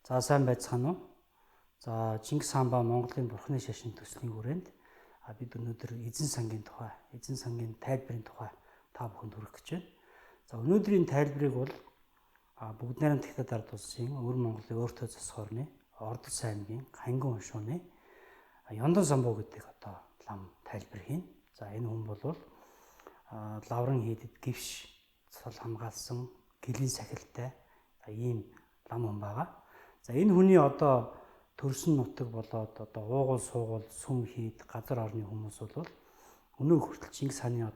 За сайн байцгаана уу? За Чингис хаан ба Монголын бурхны шашин төслийн хүрээнд бид өнөөдөр эзэн сангийн тухай, эзэн сангийн тайлбарын тухай та бүхэнд хүргэх гэж байна. За өнөөдрийн тайлбарыг бол бүгд найрамд Хятад ард улсын өвөр Монголын өөртөө засах орны Ордол сайнгийн хангин уншууны Ёндон самбуу гэдэг лам тайлбар хийн. За энэ хүн бол лавран хийдэд гівш цол хамгаалсан гэлэн сахилтай ийм лам хүн байгаа. За энэ хүний төрсөн нутаг болоод уугуул суугуул сүм хийд газар орны хүмүүс бол өнөө хүртэл Чингис хааны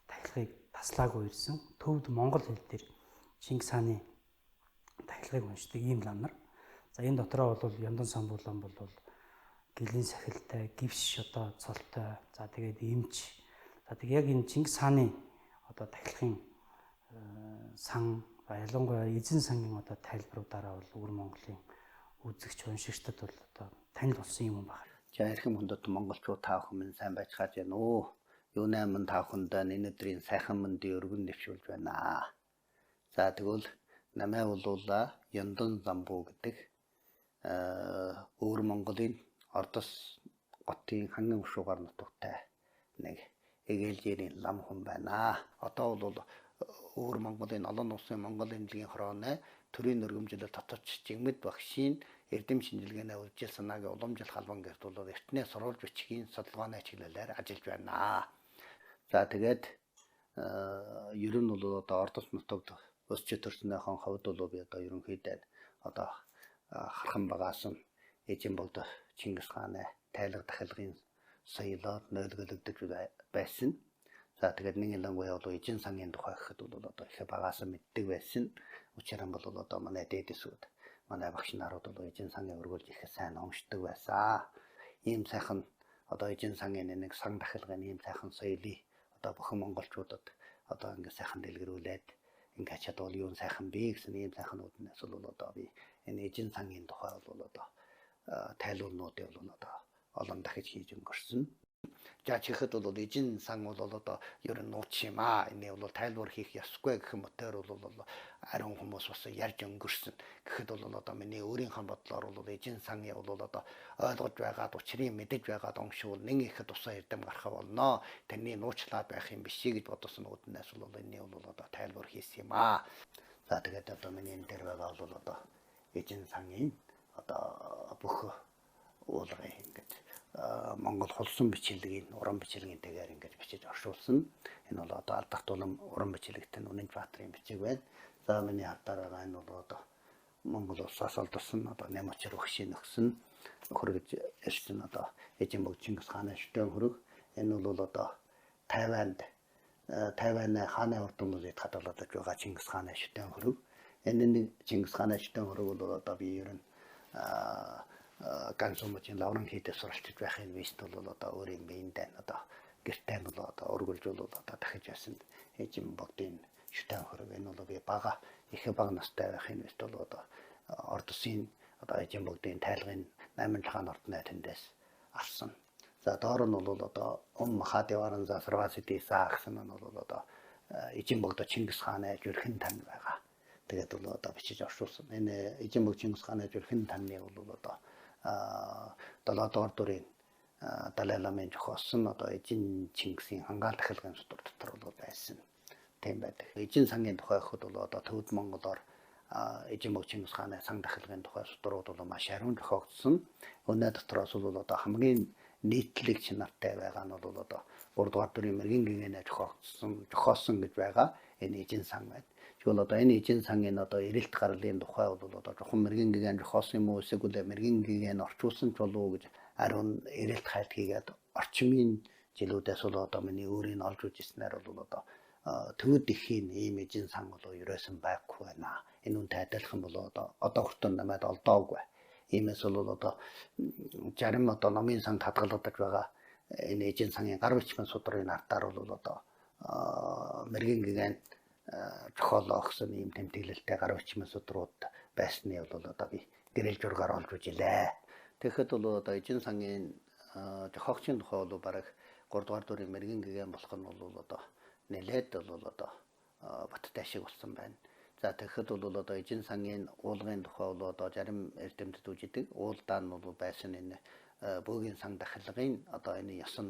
тахилгыг таслаагүй ирсэн. Төвд монгол хэл дээр Чингис хааны тахилгыг уншдаг ийм лам нар. За энэ дотроо бол Ёндон самбуу лам бол гэлэн сахилтай, гівш цолтой, за тэгээд эмч. За тэг яг энэ Чингис хааны тахилгын сан ялангуяа эзэн сангийн тайлбаруудаараа бол өвөр Монголын үзэгч уншигчдад бол танил болсон юм байна. За эрхэм хүндэт монголчууд та бүхэн минь сайн байцгааж байна уу? Юунай минь та бүхэнд энэ өдрийн сайхан мэндийн өргөн нэвшүүлж байна. За тэгвэл намайг бол Ёндон самбуу гэдэг өвөр Монголын Ордос хотын хангин уншуугаар нутагтай нэг эгээлжээрийн лам хүн байна. Одоо бол өвөр Монголын олон улсын Монгол эмнэлгийн хорооны төрийн өргөмжлөлт татвч Жигмэд багшийн эрдэм шинжилгээний үйлчил санаагийн уламжлалт халбан гэрт бол эртний сурвалж бичгийн судалгааны чиглэлээр ажиллаж байна. За тэгээд ер нь бол Ордос нутагт өсч төрснөхийн хувьд бол би ерөнхийдөө хархан багаасан эзэн болд Чингис хааны тайлга тахилгын соёлоор нойлгөлөгдөж байсан. За тэгээд нэг ялангуяа бол эзэн сангийн тухай гэхэд бол их багаасан мэддэг байсан. Учир нь бол манай дээдэсүүд манай багш нарууд бол эзэн сангийн өргөлж их сайн уншдаг байсан. Ийм сайхан эзэн сангийн нэг сан тахилгын ийм сайхан соёлыг бүхэн монголчуудад ингэ сайхан дэлгэрүүлээд ингэ чадвал юу сайхан бэ гэсэн ийм сайхнууднаас бол би энэ эзэн сангийн тухай бол тайлбарнуудыг бол олон дахиж хийж өнгөрсөн. За чихэд бол эзэн сан бол ер нь нууц юм аа. Энэ бол тайлбар хийх ёсгүй гэх мэтээр бол ариун хүмүүс бас ярьж өнгөрсөн. Гэхэд бол миний өөрийнхөө бодлоор бол эзэн сангийн бол ойлгож байгаад учрыг мэдэж байгаад уншвал нэг их тусаа эрдэм гарах болно. Тэрний нууцлаад байх юм биш гэж бодсон үүднээс бол энэ бол тайлбар хийсэн юм аа. За тэгээд миний энэ дээр байгаа бол эзэн сангийн бүх уулгын ингэж Монгол хулсан бичлэгийн уран бичлэгийнтэйгээр ингэж бичиж оршуулсан. Энэ бол алдарт улам уран бичлэгтэн Үнэнч Баатарын бичиг байна. За миний хатаар байгаа энэ бол Монгол улсаас олдсон Нямочор өгшийн өгсөн хөргөж ирсэн эзэн бог Чингис хааны шүтэн хөрөг. Энэ бол Тайванд Тайваны хааны урд музейд хадгалагдаж байгаа Чингис хааны шүтэн хөрөг. Энэ Чингис хааны шүтэн хөрөг бол би ер нь ганцомжийн лавран хийдэ суралцж байхын вист бол өөрийн биендээ гэртээ бол өргөлж бол дахиж ясанд эзэн богдын шүтэн хөрөг. Энэ бол би бага их бага настай байхын вист бол Ордосын эзэн богдын тайлгын 8 хаан ордны тэндээс алсан. За доор нь бол Махадеваран Засарвасити саа гэсэн нь бол эзэн богд Чингис хааны зүрхэн тань байгаа. Тэгээд бол бичиж оршуулсан. Энэ эзэн бог Чингис хааны зүрхэн таньны бол 7-р дөрийн Далай ламын зохиосон эзэн Чингисийн хангаал тахилгын судар дотор бол байсан. Тийм байдаг. Эзэн сангийн тухай гэхэд бол төвд монголоор эзэн бог Чингис хааны сан тахилгын тухай судрууд бол маш ариун зохиогдсон. Өнөө дотроос бол хамгийн нийтлэг чанартай байгаа нь бол 3-р дөрийн мэргэн гэгээнэ зохиосон гэж байгаа. Энэ эзэн сан байна. Тэгвэл энэ эзэн сангийн эрэлт гарлын тухай бол жоохон мэргэн гэгээн зохиосон юм уу эсвэл мэргэн гэгээн орчуулсан ч болов уу гэж ариун эрэлт хайлт хийгээд орчмын жилүүдээс бол миний өөрийн олж үзснээр бол төвд ихийн ийм эзэн сан бол ерөөсөн байхгүй байна. Энэ үнтэй адилхан бол одоо хүртэл намайг олдоогүй. Иймээс бол 60 номын сан хадгалагдаж байгаа энэ эзэн сангийн гар бичмэн судрын ардаар бол мэргэн гэгээн зохиолоо өгсөн ийм тэмдэглэлтэй гар бичмэн судрууд байсныг бол би гэрэл зургаар олж үзлээ. Тэгэхэд бол эзэн сангийн зохиогчийн тухай бол бараг 3-р дөрийн мэргэн гэгээн болох нь бол нэлээд бол баттай шиг болсон байна. За тэгэхэд бол одоо эзэн сангийн уулгын тухай бол одоо зарим эрдэмтэд үздэг. Уулдаа нь бол байсан энэ бөөгийн сан дахилгын одоо энэ ёсон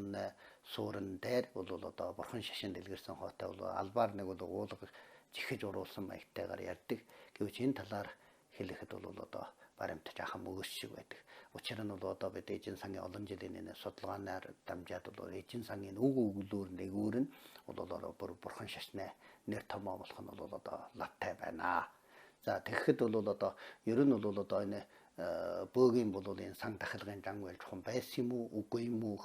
суурин дээр бол одоо бурхан шашинд дэлгэрсэн хоотой бол албаар нэг бол уулга жихэж уруулсан маягтайгаар ярьдаг. Гэвч энэ талаар хэлэхэд бол одоо баримтаж ахын мөгөс шиг байдаг. Учир нь бол одоо бид эзэн сангийн олон жилийн энэ судалгаанаар дамжаад бол эзэн сангийн үг өглөөр нэгүүр нь бол бурхан шашны нэр томоо болох нь бол одоо латтай байна. За тэгэхэд бол одоо ер нь бол одоо энэ бөөгийн бол энэ сан дахилгын жангуйл чухам байсан юм уу үгүй юм уу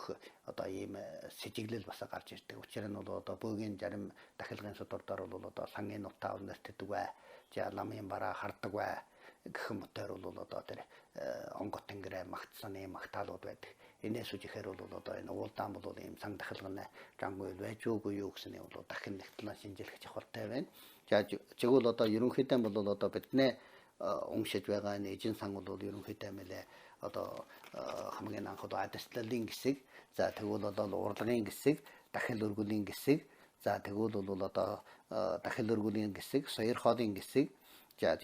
одоо ийм сэжиглэл бас гарч ирдэг. Учир нь бол одоо бөөгийн зарим дахилгын судалдаар бол одоо сангийн утаа нэртдэг бай. За ламын бараа хардаг бай. Гэх мэтээр бол одоо тэр онгот тэнгэрэ магтсан юм магтаалууд байдаг. Энээс үжихээр бол одоо энэ уулдаан бол ийм сан дахилганы жангуйл байж үгүй юу гэсэн юм бол дахин нэгтлэн шинжилэх чухалтай байна. За тэгвэл одоо ерөнхийдөө бол одоо бидний уншиж байгаа энэ эзэн сан бол ерөнхийдөө мэлээ одоо хамгийн анх одоо адаслалын гэсэг, за тэгвэл одоо урлагийн гэсэг, дахил өргөлийн гэсэг, за тэгвэл бол одоо дахил өргөлийн гэсэг, соёр хоолын гэсэг, за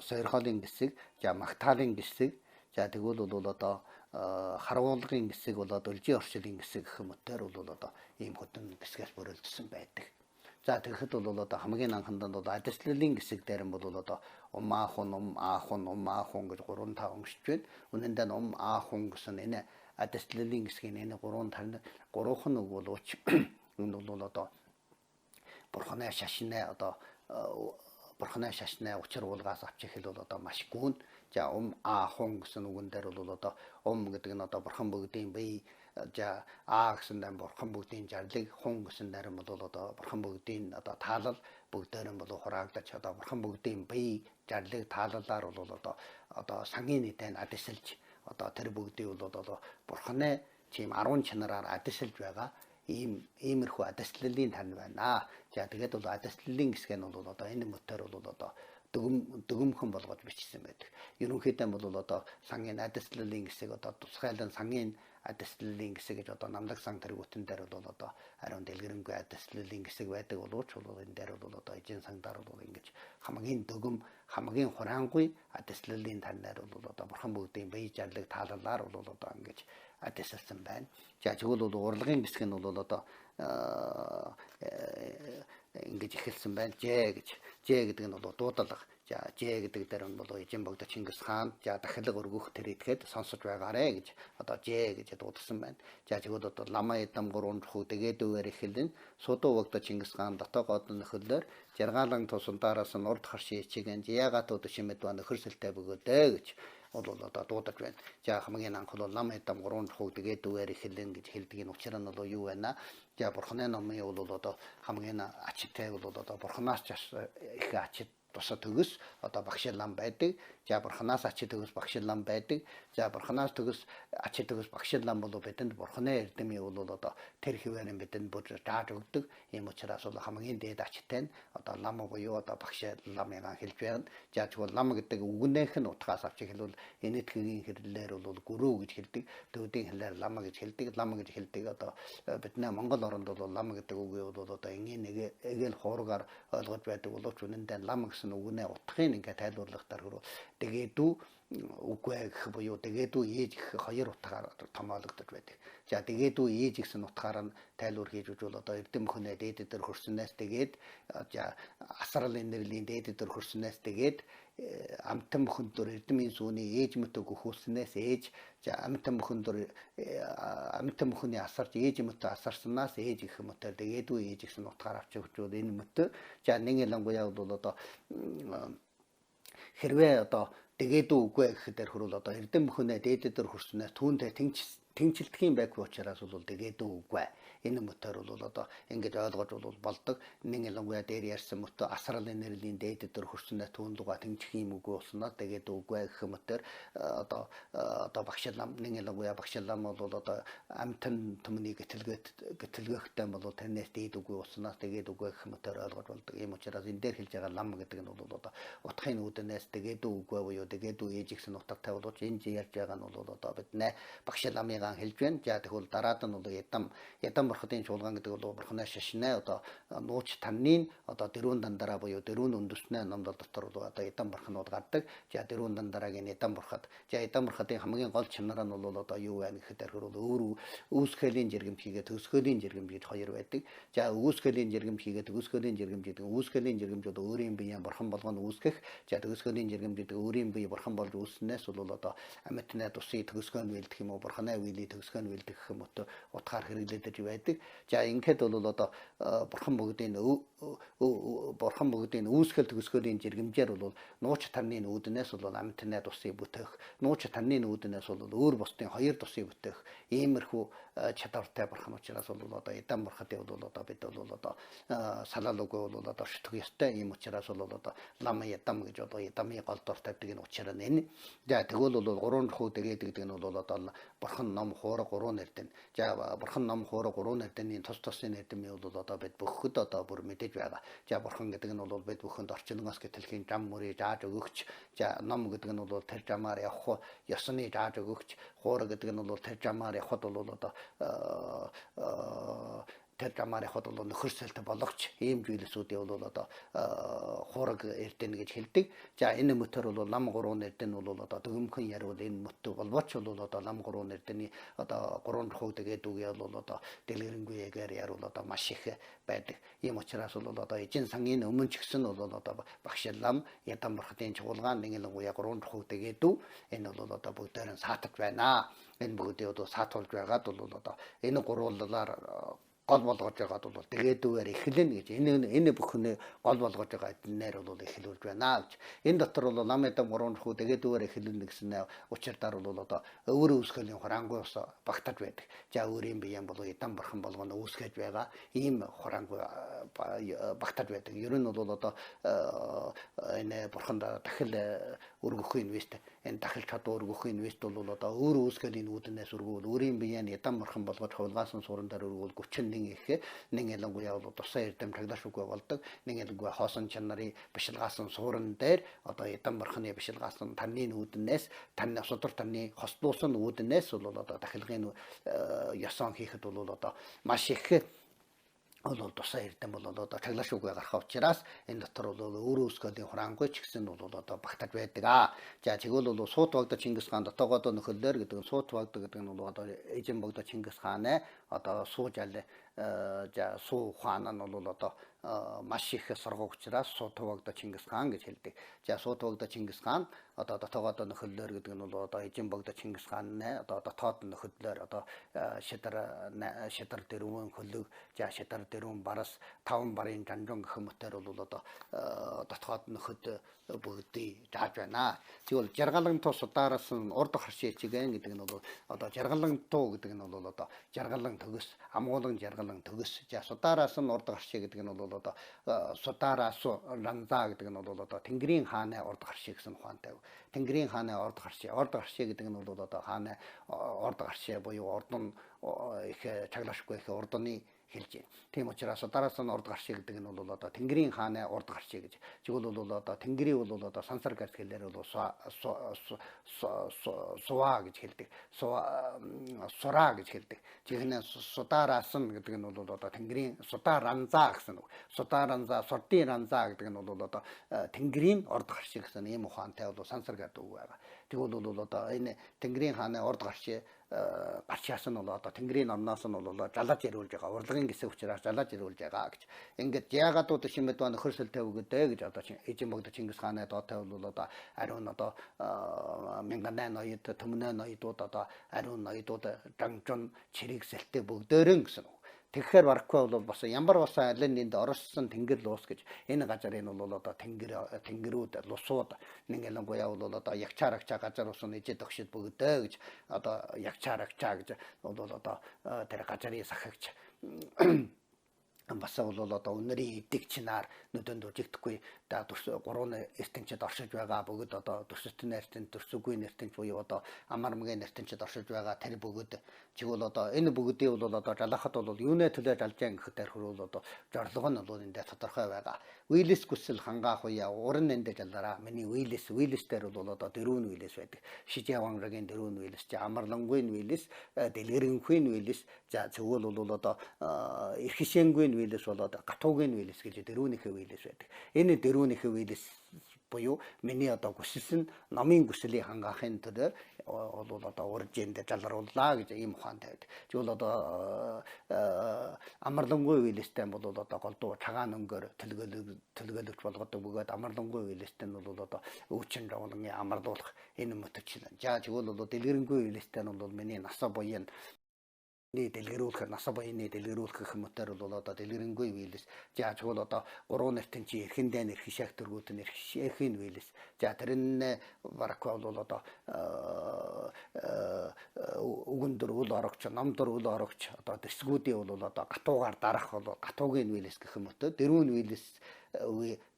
сойрхолын гэсэг, за магтаалын гэсэг, за тэгвэл бол одоо харуулгын гэсэг бол одоо өлжийн орчлын гэсэг гэх мэтээр бол одоо ийм хөтөн гэсгээс бүрэлдэсэн байдаг. За тэгэхэд бол одоо хамгийн анхандаа бол адаслалын гэсэг дээр нь бол одоо аахун гэж 3-5 өнгөсч байна. Үнэн дээр аахун гэсэн энэ адаслалын гэсгийн энэ 3 үг бол ууч энэ бол одоо бурханы шашны одоо бурханы шашны учир уулгаас авч ихэл бол одоо маш гүн. За аахун гэсэн үгэн дээр бол одоо гэдэг нь одоо бурхан бүгдийн бие, за гэсэн дээр бурхан бүгдийн жарлыг, хун гэсэн дээр нь бол одоо бурхан бүгдийн одоо таалал, бүгдээр нь бол хураагдаж одоо бурхан бүгдийн бие, жарлыг таалалаар бол одоо сангийн нийтэд адисэлж одоо тэр бүгдийг бол одоо бурханы тийм 10 чанараар адисэлж байгаа иймэрхүү адаслалын тань байна. За тэгээд бол адаслалын гэсг нь бол одоо энэ мотор бол одоо дүгмхэн болгож бичсэн байдаг. Ерөнхийдөө бол одоо сангийн адаслалын гэсэг одоо тусгайлан сангийн адаслалын гэсэг гэж одоо намдаг сан тэргүүтэн дээр бол одоо ариун дэлгэрэнгүй адаслалын гэсэг байдаг боловч бол энэ дээр бол одоо эзэн сангаар бол ингэж хамгийн дүгм, хамгийн хураангүй адаслалын танаар бол одоо бурхан бүгдийн бие жарлыг таалалаар бол одоо ингэж адаслсан байна. За тэгвэл бол урлагийн гэсэг нь бол одоо ингэж эхэлсэн байна. Ж гэдэг нь бол дуудлага. За Ж гэдэг дээр нь бол эзэн богдо Чингис хаан за дахилга өргөх тэр идэхэд сонсож байгаарэ гэж одоо Ж гэж дуудсан байна. За тэгвэл одоо ламаа эдам 3 хүү дэгээдүүгээр эхэлэн судуу богдо Чингис хаан дотоогоод нөхөрлөөр жаргаалан тусалдаараас нь урд харши чигэн яагаад шимэд ба нөхөрсөлтэй бөгөөдөө гэж бол одоо дуудаж байна. За хамгийн анх бол лам эдам 3 хүү дэгээдүүгээр эхэлэн гэж хэлдэг энэ учир нь бол юу вэ? За бурханы номын бол одоо хамгийн ачтай бол одоо бурханаас их ачит тусад төгс одоо багшлан байдаг. За бурханаас ачит төгс багшлан байдаг. За бурханаас төгс ачит төгс багшлан бол бидэнд бурханы эрдэмий бол одоо тэр хിവэрэн бидэнд бүр дааж өгдөг. Ийм учраас бол хамгийн дээд ачтай нь одоо лам буюу одоо багшламыг хэлж байна. За тэгвэл лам гэдэг үгнийх нь утгаас авч хэлвэл энэ тгийн хэрлэлээр бол гүрүү гэж хэлдэг. Төвдийн хэлээр лам гэж хэлдэг. Лам гэж хэлдэг одоо бидний Монгол оронд бол лам гэдэг үгийг бол одоо энгийн эгээл хуургаар ойлгож байдаг боловч үнэндээ лам гэсэн үгнээ утгыг ингээд тайлбарлахтаар хөрөө дэгээдүү үгүй гэх буюу дэгээдүү ээж гэх хоёр утгаар томоологдож байдаг. За дэгээдүү ээж гэсэн утгаар нь тайлбар хийж үзвэл одоо эрдэм мөхнөө дээд дээр хөрснөөс тэгээд за асралын нэрлийн дээд дээр хөрснөөс тэгээд амтан мөхөн дөр эрдэмийн сүүний ээж мөтө гөхүүлснээс ээж за амтан мөхөн дөр амтан мөхний асарч ээж мөтө асарснаас ээж гэх мөтө дэгээдүү ээж гэсэн утгаар авч өгчвөл энэ мөтө за нэг ялангуяа бол одоо хэрвээ одоо дэгээдүү үгүй гэхээр хөрөл одоо эрдэм мөхнөө дээд дээр хөрснөөс түүнтэй тэнцэлдэх юм байхгүй учраас бол дэгээдүү үгүй. Энэ мотор бол одоо ингэж ойлгож болдог. Нэг ялангуяа дээр ярьсан мотор асралын нэрлийн дээд дээр хөрснөөс түүндуга тэнцэх юм үгүй болсноо дэгээдүү үгүй гэх мотор одоо багшлам нэг ялангуяа багшлам бол одоо амтан төмний гэтлгөөхтэй бол тэрнээс дээд үгүй болсноо тэгээд үгүй гэх мотор ойлгож болдог. Ийм учраас энэ дээр хэлж байгаа лам гэдэг нь бол одоо утгын үүднээс дэгээдүү үгүй буюу дэгээдүү ээж гэсэн утгатай боловч энэ ярьж байгаа нь бол одоо бид нэ багшламыг байгаа хэлж байна. За тэгвэл дараад нь бол ядам бурхадын чуулган гэдэг бол бурхны шашнаа одоо нууч танны одоо дөрвөн дандараа буюу дөрвөн үндэснээ номдол дотор бол одоо ядам бурхнууд гардаг. За дөрвөн дандараагийн ядам бурхад. За ядам бурхадын хамгийн гол чанар нь бол одоо юу вэ гэхэд бол өөр үүсгэлийн жиргэмт хийгээд төгсгөлийн жиргэмт гэж хоёр байдаг. За үүсгэлийн жиргэмт хийгээд төгсгөлийн жиргэмт гэдэг үүсгэлийн жиргэмт бол өөрийн биеийн бурхан болгоно үүсгэх. За төгсгөлийн жиргэмт гэдэг өөрийн бие бурхан болж үүснээс бол одоо амьтнаа тусын төгсгөн вэлдэх юм уу бурханы вэлийн төгсгөн вэлдэх юм уу утгаар хэрэглэгдэж байдаг. За ингээд бол одоо бурхан бүгдийн үүсгэл төгсгөлийн жиргэмжээр бол нууч тарны нүүднээс бол амьтнаа тусын бүтээх, нууч тарны нүүднээс бол өөр бусдын хоёр тусын бүтээх иймэрхүү чадвартай бурхан учраас бол одоо эдам бурхадын бол одоо бид бол одоо салаалуугүй бол одоо шүтг ёстой ийм учраас бол одоо лам эдам гэж одоо эдамын гол дор тавьдаг энэ учраа нэ. За тэгвэл бол гурван руу тэгээд гэдэг нь бол одоо бурхан ном хуурга гурван нэрдэн. За бурхан ном хуурга гурван нэрдэний тус тусын нэрдэн бол одоо бид бүхэд одоо бүр мэдээж байгаа. За бурхан гэдэг нь бол бид бүхэнд орчингоос гэтэлхийн зам мөрийг зааж өгөгч. За ном гэдэг нь бол тэр замаар явах ёсны зааж өгөгч. Хуурга гэдэг нь бол тэр замаар явхад бол одоо тэр замаар явхад бол нөхөрсөлт болгоч ийм зүйлсүүдийн бол одоо хуурга эрдэнэ гэж хэлдэг. За энэ мөтөр бол лам гурван эрдэнэ бол одоо дөгөмхөн ярил энэ мөтө болбоч бол одоо лам гурван эрдэнэ одоо гурван руу тэгээд үгүй бол одоо дэлгэрэнгүй ярил одоо маш их байдаг. Ийм учраас бол одоо эзэн сангийн өмнө ч гэсэн бол одоо багш лам ядам бурхадын чуулган нэгэн гурван руу тэгээд энэ бол одоо бүгдээр нь саатаж байна. Энэ бүгдийг одоо саатуулж байгаад бол одоо энэ гурвууллаар гол болгож байгаад бол тэгээдүүгээр эхлэн гэж энэ бүхний гол болгож байгаа эднээр бол эхлүүлж байна гэж. Энэ дотор бол лам эдам гурван руу тэгээдүүгээр эхлэн гэсэн учирдаар бол одоо өөр үүсгэлийн хураангуй ус багтаж байдаг. За өөрийн биеийн бол эдам бурхан болгоно үүсгэж байгаа ийм хураангуй багтаж байдаг. Ер нь бол одоо энэ бурханд дахил өргөх инвест энэ дахил чадвар өргөх инвест бол одоо өөр үүсгэлийн үүднээс өргөөл өөрийн биеийн эдам бурхан болгож хувилгаасан суурин дээр өргөөл 30 нэг ялангуяа бол тусаа эрдэм тагдаашгүй болдог. Нэг ялангуяа хоосон чанарын бишилгаасан суурин дээр одоо эдам бурханы бишилгаасан танны нүүднээс танны судар танны хослуулсан нүүднээс бол одоо дахилгын ёсон хийхэд бол одоо маш их бол тусаа эрдэм бол одоо таглашгүй гарах учраас энэ дотор бол өөрөө өсгөлийн хураангуй ч гэсэн бол одоо багтаж байдаг. За тэгвэл бол суут багда Чингис хаан дотоогоо нөхөлдөр гэдэг нь суут багда гэдэг нь бол одоо эзэн багда Чингис хаан одоо сууж аль за суу хаан нь бол одоо маш их сургах учраас суут багда Чингис хаан гэж хэлдэг. За суут багда Чингис хаан одоо дотоогоо нөхөлдөр гэдэг нь бол одоо эзэн багда Чингис хаан одоо дотоод нөхөлдөр одоо шидар дөрвөн хөлөг за шидар дөрвөн барас таван барын жанжон гэх мэтэр бол одоо дотоод нөхөд бүгдийг зааж байна. Тэгвэл жаргалан тус удаараас нь урд харшээ чигэн гэдэг нь бол одоо жаргалан туу гэдэг нь бол одоо жаргалан төгс амгуулан жаргалан төгс. За судаараас нь урд харшээ гэдэг нь бол одоо судаараас ранзаа гэдэг нь бол одоо Тэнгэрийн хааны урд харшээ гэсэн ухаантай. Тэнгэрийн хааны урд харшээ гэдэг нь бол одоо хааны урд харшээ буюу урд нь их чаглашгүй их урдны хэлж байна. Тийм учраас дараас нь урд гаршээ гэдэг нь бол одоо Тэнгэрийн хааны урд гаршээ гэж. Тэгвэл бол одоо Тэнгэрийн бол одоо сансар гарт хэлээр бол суваа гэж хэлдэг. Сураа гэж хэлдэг. Жигнэ судаараас нь гэдэг нь бол одоо Тэнгэрийн судаа ранзаа гэсэн үг. Судаа ранзаа, сурдын ранзаа гэдэг нь бол одоо Тэнгэрийн урд гаршээ гэсэн ийм ухаантай бол сансар гарт үг байгаа. Тэгвэл бол одоо энэ Тэнгэрийн хааны урд гаршээ гарчаас нь бол одоо Тэнгэрийн орноос нь бол жалаж ирүүлж байгаа. Урлагийн гисэг учраас жалаж ирүүлж байгаа гэж. Ингээд яагаад уу Шимэд ба нөхөрсөлтэй өгдөө гэж одоо эзэн богд Чингис хааны доотой бол одоо ариун одоо мянган ноёд төмнөө ноёдууд одоо ариун ноёдууд жанжин чирэгсэлтэй бүгдээрэн гэсэн. Тэгэхээр барахгүй бол бас ямар бас алин энд орсон тэнгэр луус гэж энэ газарын бол одоо тэнгэрүүд лусууд нэг ялангуяа бол одоо ягчаарагчаа газар усан ижид өгшөд бүгдөө гэж одоо ягчаарагчаа гэж бол одоо тэр газарын сахагч бас бол одоо өнөрийн эдэг чинаар нүдэнд үжигдэхгүй за гурван ертөнцид оршиж байгаа бүгд одоо төсөлтөн ертөнц, төсөгүй ертөнц буюу одоо амармгийн ертөнцид оршиж байгаа тэр бүгд чигвэл одоо энэ бүгдийг бол одоо жалахад бол юунэ төлөө жалж байгаа гэхээр хөрвөл одоо жорлого нь бол эндээ тодорхой байгаа. Уйлэс хүсэл хангаах үе уран эндээ жалараа. Миний уйлэс дээр бол одоо дөрвөн уйлэс байдаг. Шижээ ванрагийн дөрвөн уйлэс, амарлангийн уйлэс, дэлгэрэнгийн уйлэс, за зөвөл бол одоо эрхшээнгийн уйлэс болоод гатуугийн уйлэс гэж дөрвөнийхээ уйлэс байдаг. Энэ дөрвөнийхээ уйлэс буюу миний одоо хүсэл нь номын хүслийг хангаахын төлөө бол одоо уржинд жалрууллаа гэж ийм ухаантай байдаг. Тэгвэл одоо амарлангүй уйлэстэй бол одоо голдуу цагаан өнгөөр төлгөөлөгч болгодог бөгөөд амарлангүй уйлэстэй нь бол одоо өвчин жавлангийн амарлуулах энэ мөтөчлэн. За тэгвэл бол дэлгэрэнгүй уйлэстэй нь бол миний насаа буян дэлгэрүүлэх насаа буяны дэлгэрүүлэх хүмүүстэр бол одоо дэлгэрэнгүй уйлэс. За тэгвэл одоо гурван ертөнцийн эрхэндээ эрхшээх төргүүд нь эрхшээхийн уйлэс. За тэр нь барах бол одоо үгүндэр үл орогч, номдор үл орогч одоо дэсгүүдийн бол одоо гатуугаар дарах бол гатуугийн уйлэс гэх юм уу. Дөрвөн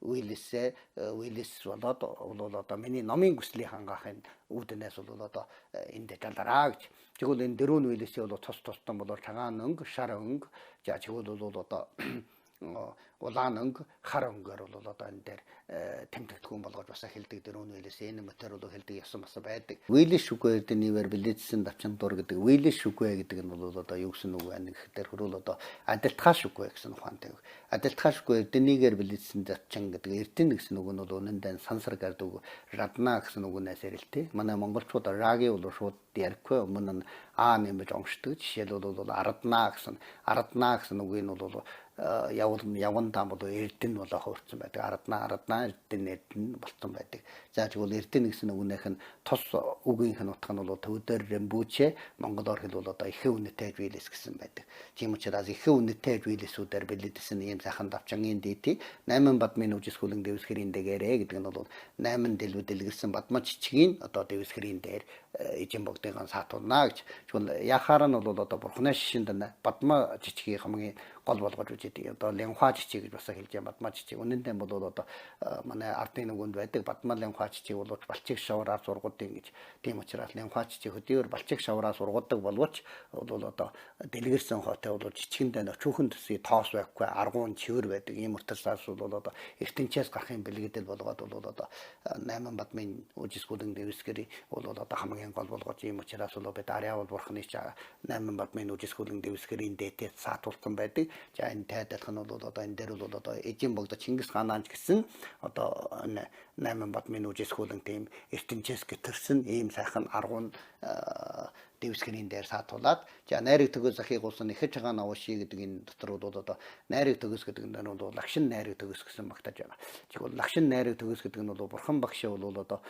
уйлэс болоод бол одоо миний номын хүслийг хангаахын үүднээс бол одоо энд жалараа гэж. Тэгвэл энэ дөрвөн уйлэсээ бол тус-тусдан бол цагаан өнгө, шар өнгө, за тэгвэл бол одоо улаан өнгө, хар өнгөөр бол одоо энэ дээр тэмдэгдэхүүн болгож бас хэлдэг дөрвөн уйлэс энэ мотор бол хэлдэг ясан бас байдаг. Уйлэс шүгвэр дэнийвэр билээдсэн давчин дур гэдэг уйлэс шүгвэ гэдэг нь бол одоо юу гэсэн үг байна гэхээр хөрөөл одоо адилтгаа шүгвэ гэсэн ухаантай. Адилтгаа шүгвэр дэнийгээр билээдсэн давчин гэдэг эрдэнэ гэсэн үг нь бол үнэндээ сансар гэдэг радна гэсэн үгнээс ирэлтэй. Манай монголчууд раги бол шууд ярхгүй өмнө нь нэмж онцдог. Жишээлбэл бол араднаа гэсэн үгийг нь бол явган там бол эрдэнэ болоо хуурсан байдаг. Араднаа эрдэнэ болсон байдаг. За тэгвэл эрдэнэ гэсэн үгнийх нь тус үгийнх нь утга нь бол төвдөр рембүче монголоор хэлбэл одоо ихэ үнэтэй биелэс гэсэн байдаг. Тийм учраас ихэ үнэтэй биелэсүүдээр билээдсэн ийм сайхан давчангийн дэти 8 бадмын үжисгүүлэн дэвсгэрийн дээрээ гэдэг нь бол 8 дэлбэ дэлгэрсэн бадмаа жижигэн одоо дэвсгэрийн дээр эзэн богдын саатуулна гэж. Тэгвэл яхаар нь бол одоо бурхны шишинд бадмаа жижигийн хамгийн гол болгож үжидэг. Одоо лянхаа жижиг гэж бас хэлж байгаа бадмаа жижиг. Үнэндээ бол одоо манай ардын нүгэнд байдаг бадмаа лянхаа жижиг боловч балчиг шавраар сургуудын гэж. Тийм учраас лянхаа жижиг хөдөлгөөр балчиг шавраар сургуудаг боловч бол одоо дэлгэрсэн хойтой бол жижигэндээ нөчүүхэн төсөй тоос байхгүй аргуун чивэр байдаг. Ийм утгаас бол одоо ертөнцөөс гарахын бэлгэдэл болгоод бол одоо 8 бадмын үжисгүүлэн дэвсгэрийн бол одоо хамгийн гол болгож ийм учраас бол бид ариавал бурхны 8 бадмын үжисгүүлэн дэвсгэрийн дээтэд саатуулсан байдаг. За энэ тайлбарлах нь бол одоо энэ дээр бол одоо эзэн богдо Чингис хаанаас гэсэн одоо 8 бадмын үжисгүүлэн тийм ертөнцөөс гэтэрсэн ийм сайхан аргуун дэвсгэрийн дээр саатуулаад за найраг төгөөс захыг улсын ихэж байгаа навши гэдэг энэ дотор бол одоо найраг төгөөс гэдэг нь бол лагшин найраг төгөөс гэсэн багтаж байгаа. Тэгвэл лагшин найраг төгөөс гэдэг нь бол бурхан багш бол одоо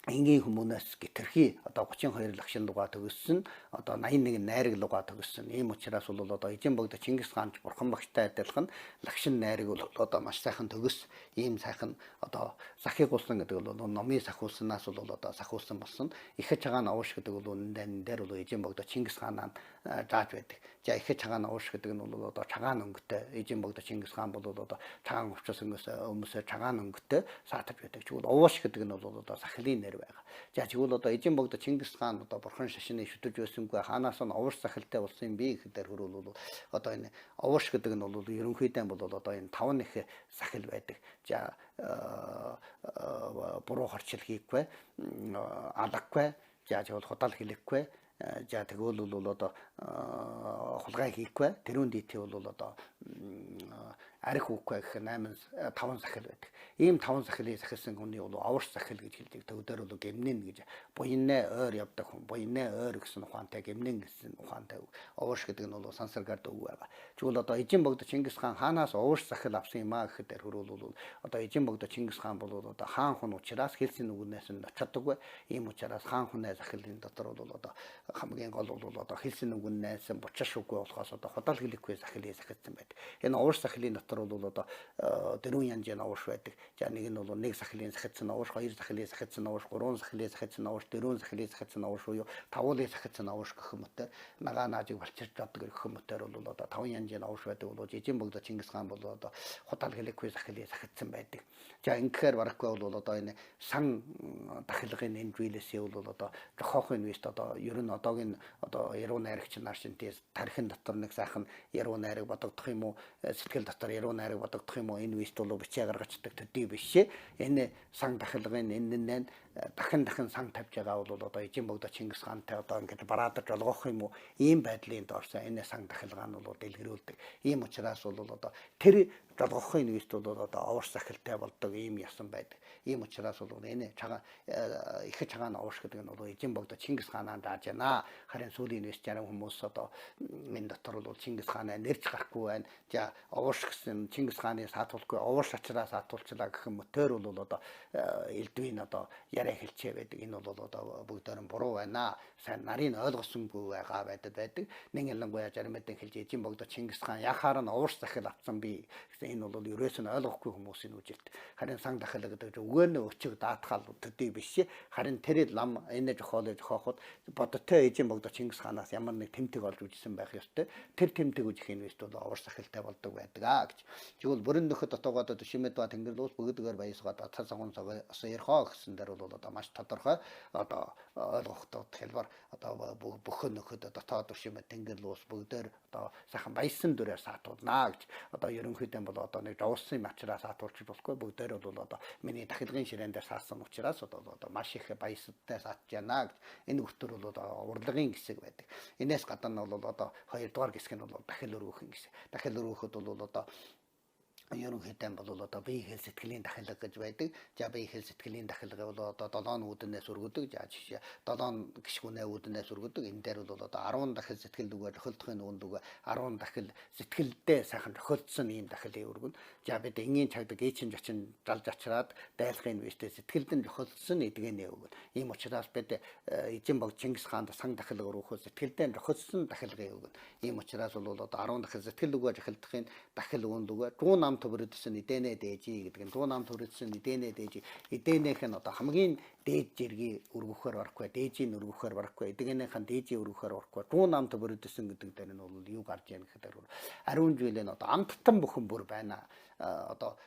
энгийн хүмүүнээс гитерхи одоо 32 лагшин луга төгссөн одоо 81 найраг луга төгссөн. Ийм учраас бол одоо эзэн богдо Чингис хаан бурхан багштай адилхан лагшин найраг бол одоо маш сайхан төгс ийм сайхан одоо сахиг улсан гэдэг бол номын сахиулснаас бол одоо сахиулсан болсон. Ихэж цагаан овш гэдэг бол энэ дээр бол эзэн богдо Чингис хаанаа зааж байдаг. За ихэж цагаан овш гэдэг нь бол одоо цагаан өнгөтэй эзэн богдо Чингис хаан бол одоо цагаан овчоос өмнөөс цагаан өнгөтэй саатаж байдаг. Тэгвэл овш гэдэг нь бол одоо сахилын нэр байгаа. За тэгвэл одоо эзэн богдо Чингис хаан одоо бурхан шашны шүтэж байсангүй хаанаас нь овш сахилтай болсон юм бэ гэхээр хөрвөл одоо энэ овш гэдэг нь бол ерөнхийдөө бол одоо энэ 5 их сахил байдаг. За буруу харчил хийхгүй, алахгүй, за тэгвэл худал хэлэхгүй, за тэгвэл бол одоо хулгай хийхгүй, тэрүүн дийти бол одоо арх үхгүй гэх 5 сахил байдаг. Ийм 5 сахилыг сахилсан хүний бол овш сахил гэж хэлдэг. Төвдөр бол гэмнэн гэж буйнаа ойр явдаг хүн. Буйнаа ойр гэсэн ухаантай гэмнэн гэсэн ухаантай овш гэдэг нь бол сансар гард үг байгаа. Тэгвэл одоо эзэн богдо Чингис хаан хаанаас овш сахил авсан юм аа гэхэд хөрвөл одоо эзэн богдо Чингис хаан бол одоо хаан хүн учраас хэлсэн үгнээс нь очдог. Ийм учраас хаан хүнээ сахилын дотор бол одоо хамгийн гол бол одоо хэлсэн үгнээс бучраш үгүй болохоос одоо худал хэлэхгүй сахилыг сахилсан байдаг. Энэ овш сахилын дотор дотор бол одоо дөрвөн янзын овш байдаг. За нэг нь бол нэг сахилын сахицсан овш, хоёр сахилын сахицсан овш, гурван сахилын сахицсан овш, дөрвөн сахилын сахицсан овш буюу тавуулын сахицсан овш гэх мэтээр нагаа наажиг балчирч авдаг гэх мэтээр бол одоо таван янзын овш байдаг бол жижиг богдо Чингис хаан бол одоо хотал гэлэхгүй сахилын сахицсан байдаг. За ингэхээр барахгүй бол одоо энэ сан дахилгын энэ зүйлээсээ бол одоо жохоохын үест одоо ер нь одоогийн одоо яруу найрагч нар шинтээс тархин дотор нэг сайхан яруу найраг бодогдох юм уу, сэтгэл дотор яруу найраг бодогдох юм уу, энэ үест бол бичээ гаргацдаг төдий биш. Энэ сан дахилгын энэ дахин сан тавьж байгаа бол одоо эжин богдо Чингис хаантай одоо ингээд бараадаж олгох юм уу, ийм байдлын доорсоо энэ сан дахилгаа нь бол дэлгэрүүлдэг. Ийм учраас бол одоо тэр жолгохын үест бол одоо овш сахилтай болдог ийм ясан байдаг. Ийм учраас бол энэ чагаа их чагаан овш гэдэг нь бол эжин богдо Чингис хаанаа дааж байна. Харин сүүлийн үест зарим хүмүүс одоо энэ дотор бол Чингис хаанаа нэрч гарахгүй байна. За овш гэсэн Чингис хааны саатуулгүй овш ачраа саатуулчлаа гэх юм мөтөр бол одоо элдвийн одоо яриа хэлчээ байдаг. Энэ бол одоо бүгдээр нь буруу байна. Сайн нарийн ойлгосонгүй байгаа байдаг. Нэг ялангуяа зарим мэдэн хэлж эжин богдо Чингис хаан яхаар нь овш сахил авсан би гэсэн энэ бол ерөөс нь ойлгохгүй хүмүүсийн үжилт. Харин сан дахил гэдэг өгөөнө өчиг даатгаал төдий биш. Харин тэр лам энэ жохооход бодтой эжин богдо Чингис хаанаас ямар нэг тэмдэг олж үжсэн байх ёстой. Тэр тэмдэг үжихийн үест бол овш сахилтай болдог байдаг гэж. Тэгвэл бүрэн нөхөд отоогоод төшимэд ба тэнгэр луус бүгдгээр баясгаад цацагун сойрхоо гэсэн дээр бол одоо маш тодорхой одоо ойлгохтой хэлбэр одоо бүхэн нөхөд дотоод төшимэд тэнгэр луус бүгдээр одоо сайхан баясан дүрээр саатуулнаа гэж. Одоо ерөнхийдөө бол одоо нэг жавсан мачраа саатуулж болохгүй бүгдээр бол одоо миний дахилгын ширээн дээр саасан учраас одоо маш их баястай саатж байна гэж. Энэ үртөр бол одоо урлагийн хэсэг байдаг. Энээс гадна бол одоо хоёрдугаар хэсэг нь бол дахил өргөхөн хэсэг. Дахил өргөхөд бол одоо ерөнхийдөө бол одоо бие хэл сэтгэлийн дахилга гэж байдаг. За бие хэл сэтгэлийн дахилга бол одоо 7 үүднээс өргөдөг. За жишээ 7 гишгүнээ үүднээс өргөдөг. Энэ дээр бол одоо 10 дахил сэтгэл дүгээр тохиолдохын үүнд дүгээр 10 дахил сэтгэлдээ сайхан тохиолдсон ийм дахилын өргөн. За бид энгийн чагдаг ээчин жочин жалж ачраад дайлахын үестэй сэтгэлдэн тохиолдсон эдгэнэ өгөн. Ийм учраас бид эжин богдо Чингис хаанд сан дахилга өргөхөд сэтгэлдээ тохиолдсон дахилгын өгөн. Ийм учраас бол одоо 10 дахил сэтгэл дүгээр тохиолдохын дахил өгөн дүгээр дуу нам төрөдсөн эдэнэ дээжи гэдэг нь дуу нам төрөдсөн эдэнэ дээжи эдэнэх нь одоо хамгийн дээд зэргийг өргөхөөр барахгүй дээжийг өргөхөөр барахгүй эдгэнийхэн дээжийг өргөхөөр барахгүй дуу нам төрөдсөн гэдэг дээр нь бол юу гарч яах гэхээр ариун жилийн одоо амттан бүхэн бүр байна. Одоо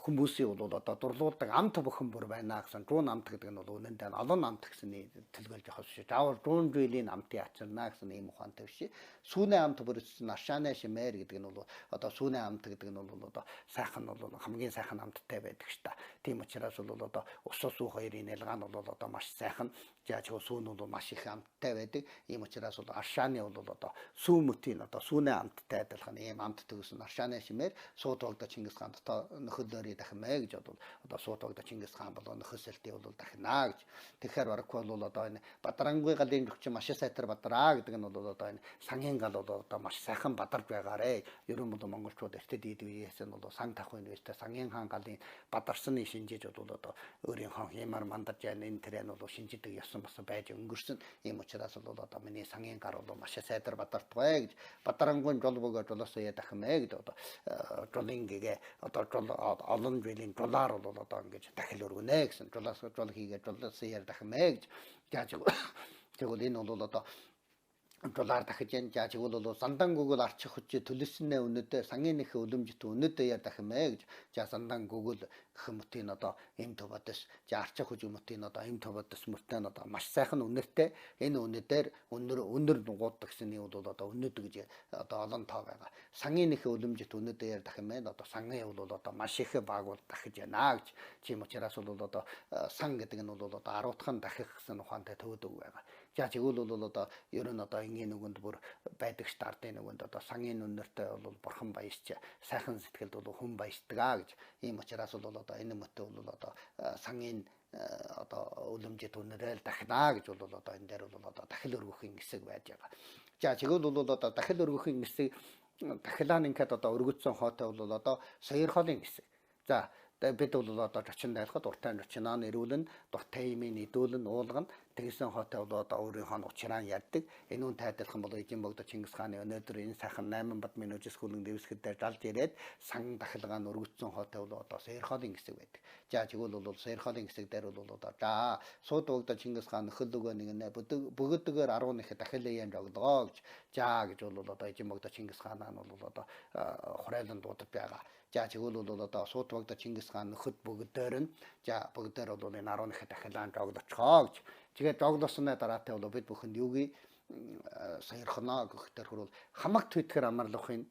хүмүүсийн бол одоо дурлуулдаг амт бүхэн бүр байна гэсэн дуун амт гэдэг нь бол үнэндээ олон амт гэсний төлгөлж явах шүү. Заавал дуун жилийн амтыг ачирна гэсэн ийм ухаантай биш. Сүүнэ амт бүрдсэн аршааны шимээр гэдэг нь бол одоо сүүнэ амт гэдэг нь бол одоо сайхан бол хамгийн сайхан амттай байдаг ш та. Тийм учраас бол одоо ус сүү хоёрын ялгаа нь бол одоо маш сайхан. За сүүн бол маш их амттай байдаг. Ийм учраас бол аршааны бол одоо сүү мөтийн одоо сүүнэ амттай адилхан ийм амт төгсөн аршааны шимээр сууд богдо Чингис хаан дотоо нөхөдлөөрий дахимэ гэж бол одоо сууд богдо Чингис хаан бол нөхөсөлтий бол дахинаа гэж. Тэгэхээр барахгүй бол одоо энэ Бадарангуй галын гүч маш сайтар бадраа гэдэг нь бол одоо энэ сангийн гал бол одоо маш сайхан бадарж байгаарэ. Ерөн бол монголчууд эртэд идэв үеэс нь бол сан тахын үеэс сангийн хаан галын бадарсны шинжиж бол одоо өөрийнхөө хямар мандарж яана энэ тэрэн бол шинжидэг ёсон бас байж өнгөрсөн. Ийм учраас бол одоо миний сангийн гар бол маш сайтар бадартгай гэж Бадарангуй жол бөгөө жолоосоо дахимэ гэдэг одоо жолингээ одоо жол олон жилийн жолаар бол одоо ингэж дахил өргөнэ гэсэн жолоос жол хийгээ жолоосоо яар дахимэ гэж яаж тэгвэл энэ бол одоо доллар дахиж ян жааж бол сандан гүгэл арчих хүч төлөснөө өнөдөө сангийн нэх өлөмжт өнөдөө яа дахимэ гэж за сандан гүгэл гэх мөтийн одоо эм төвөдөс за арчих хүч мөтийн одоо эм төвөдөс мөртөө одоо маш сайхан үнэртэй энэ үнэдээр өнөр дугуудаг гэсэн юм бол одоо өнөд гэж одоо олон тоо байгаа сангийн нэх өлөмжт өнөдөө яа дахимэ одоо сангийн бол одоо маш их багуул дахиж яана гэж тийм учраас бол одоо сан гэдэг нь бол одоо 10-хан дахих гэсэн ухаантай төвөдөг байгаа. За тэгвэл бол одоо ер нь одоо энгийн нүгэнд бүр байдаг стартын нүгэнд одоо сангийн үнэртэй бол бурхан баясч сайхан сэтгэлд бол хүн баясдаг гэж ийм учраас бол одоо энэ мөтө бол одоо сангийн одоо өлөмжөд үнэрэл дахнаа гэж бол одоо энэ дээр бол одоо дахил өргөхийн хэсэг байж байгаа. За тэгвэл бол одоо дахил өргөхийн хэсэг дахилаа ингээд одоо өргөцсөн хоотой бол одоо сойрхолын хэсэг. За бид бол одоо 40 дайлахад уртаа 40-аа нэрүүлэн дуртай имийн идүүлэн уулган тэгсэн хоттой бол одоо өөрийнхөө учраа ярьдаг. Энэ үнтэй адилхан бол Эзэн богдо Чингис хааны өнөөдөр энэ сайхан 8 бат минужис хүлэн дэвсгэд дээр жалж ирээд сан дахилгаан өргөцсөн хоттой бол одоо Саярхолын хэсэг байдаг. За тэгвэл бол Саярхолын хэсэг дээр бол одоо за сууд богдо Чингис хаан нөхөл өгөө нэг бүгдгээр 11 дахил яам жогдгоо гэж за гэж бол одоо Эзэн богдо Чингис хаан бол одоо хурайлан дуудаж байгаа. За тэгвэл бол одоо сууд богдо Чингис хаан нөхөд бүгдээр нь за бүгдээр бол энэ 11 дахилаан жогдоцгоо гэж. Тэгээд жогдосны дараатай бол бид бүхэнд юуг саярхнаа гэхээр хөрвөл хамаг твитгэр амарлахын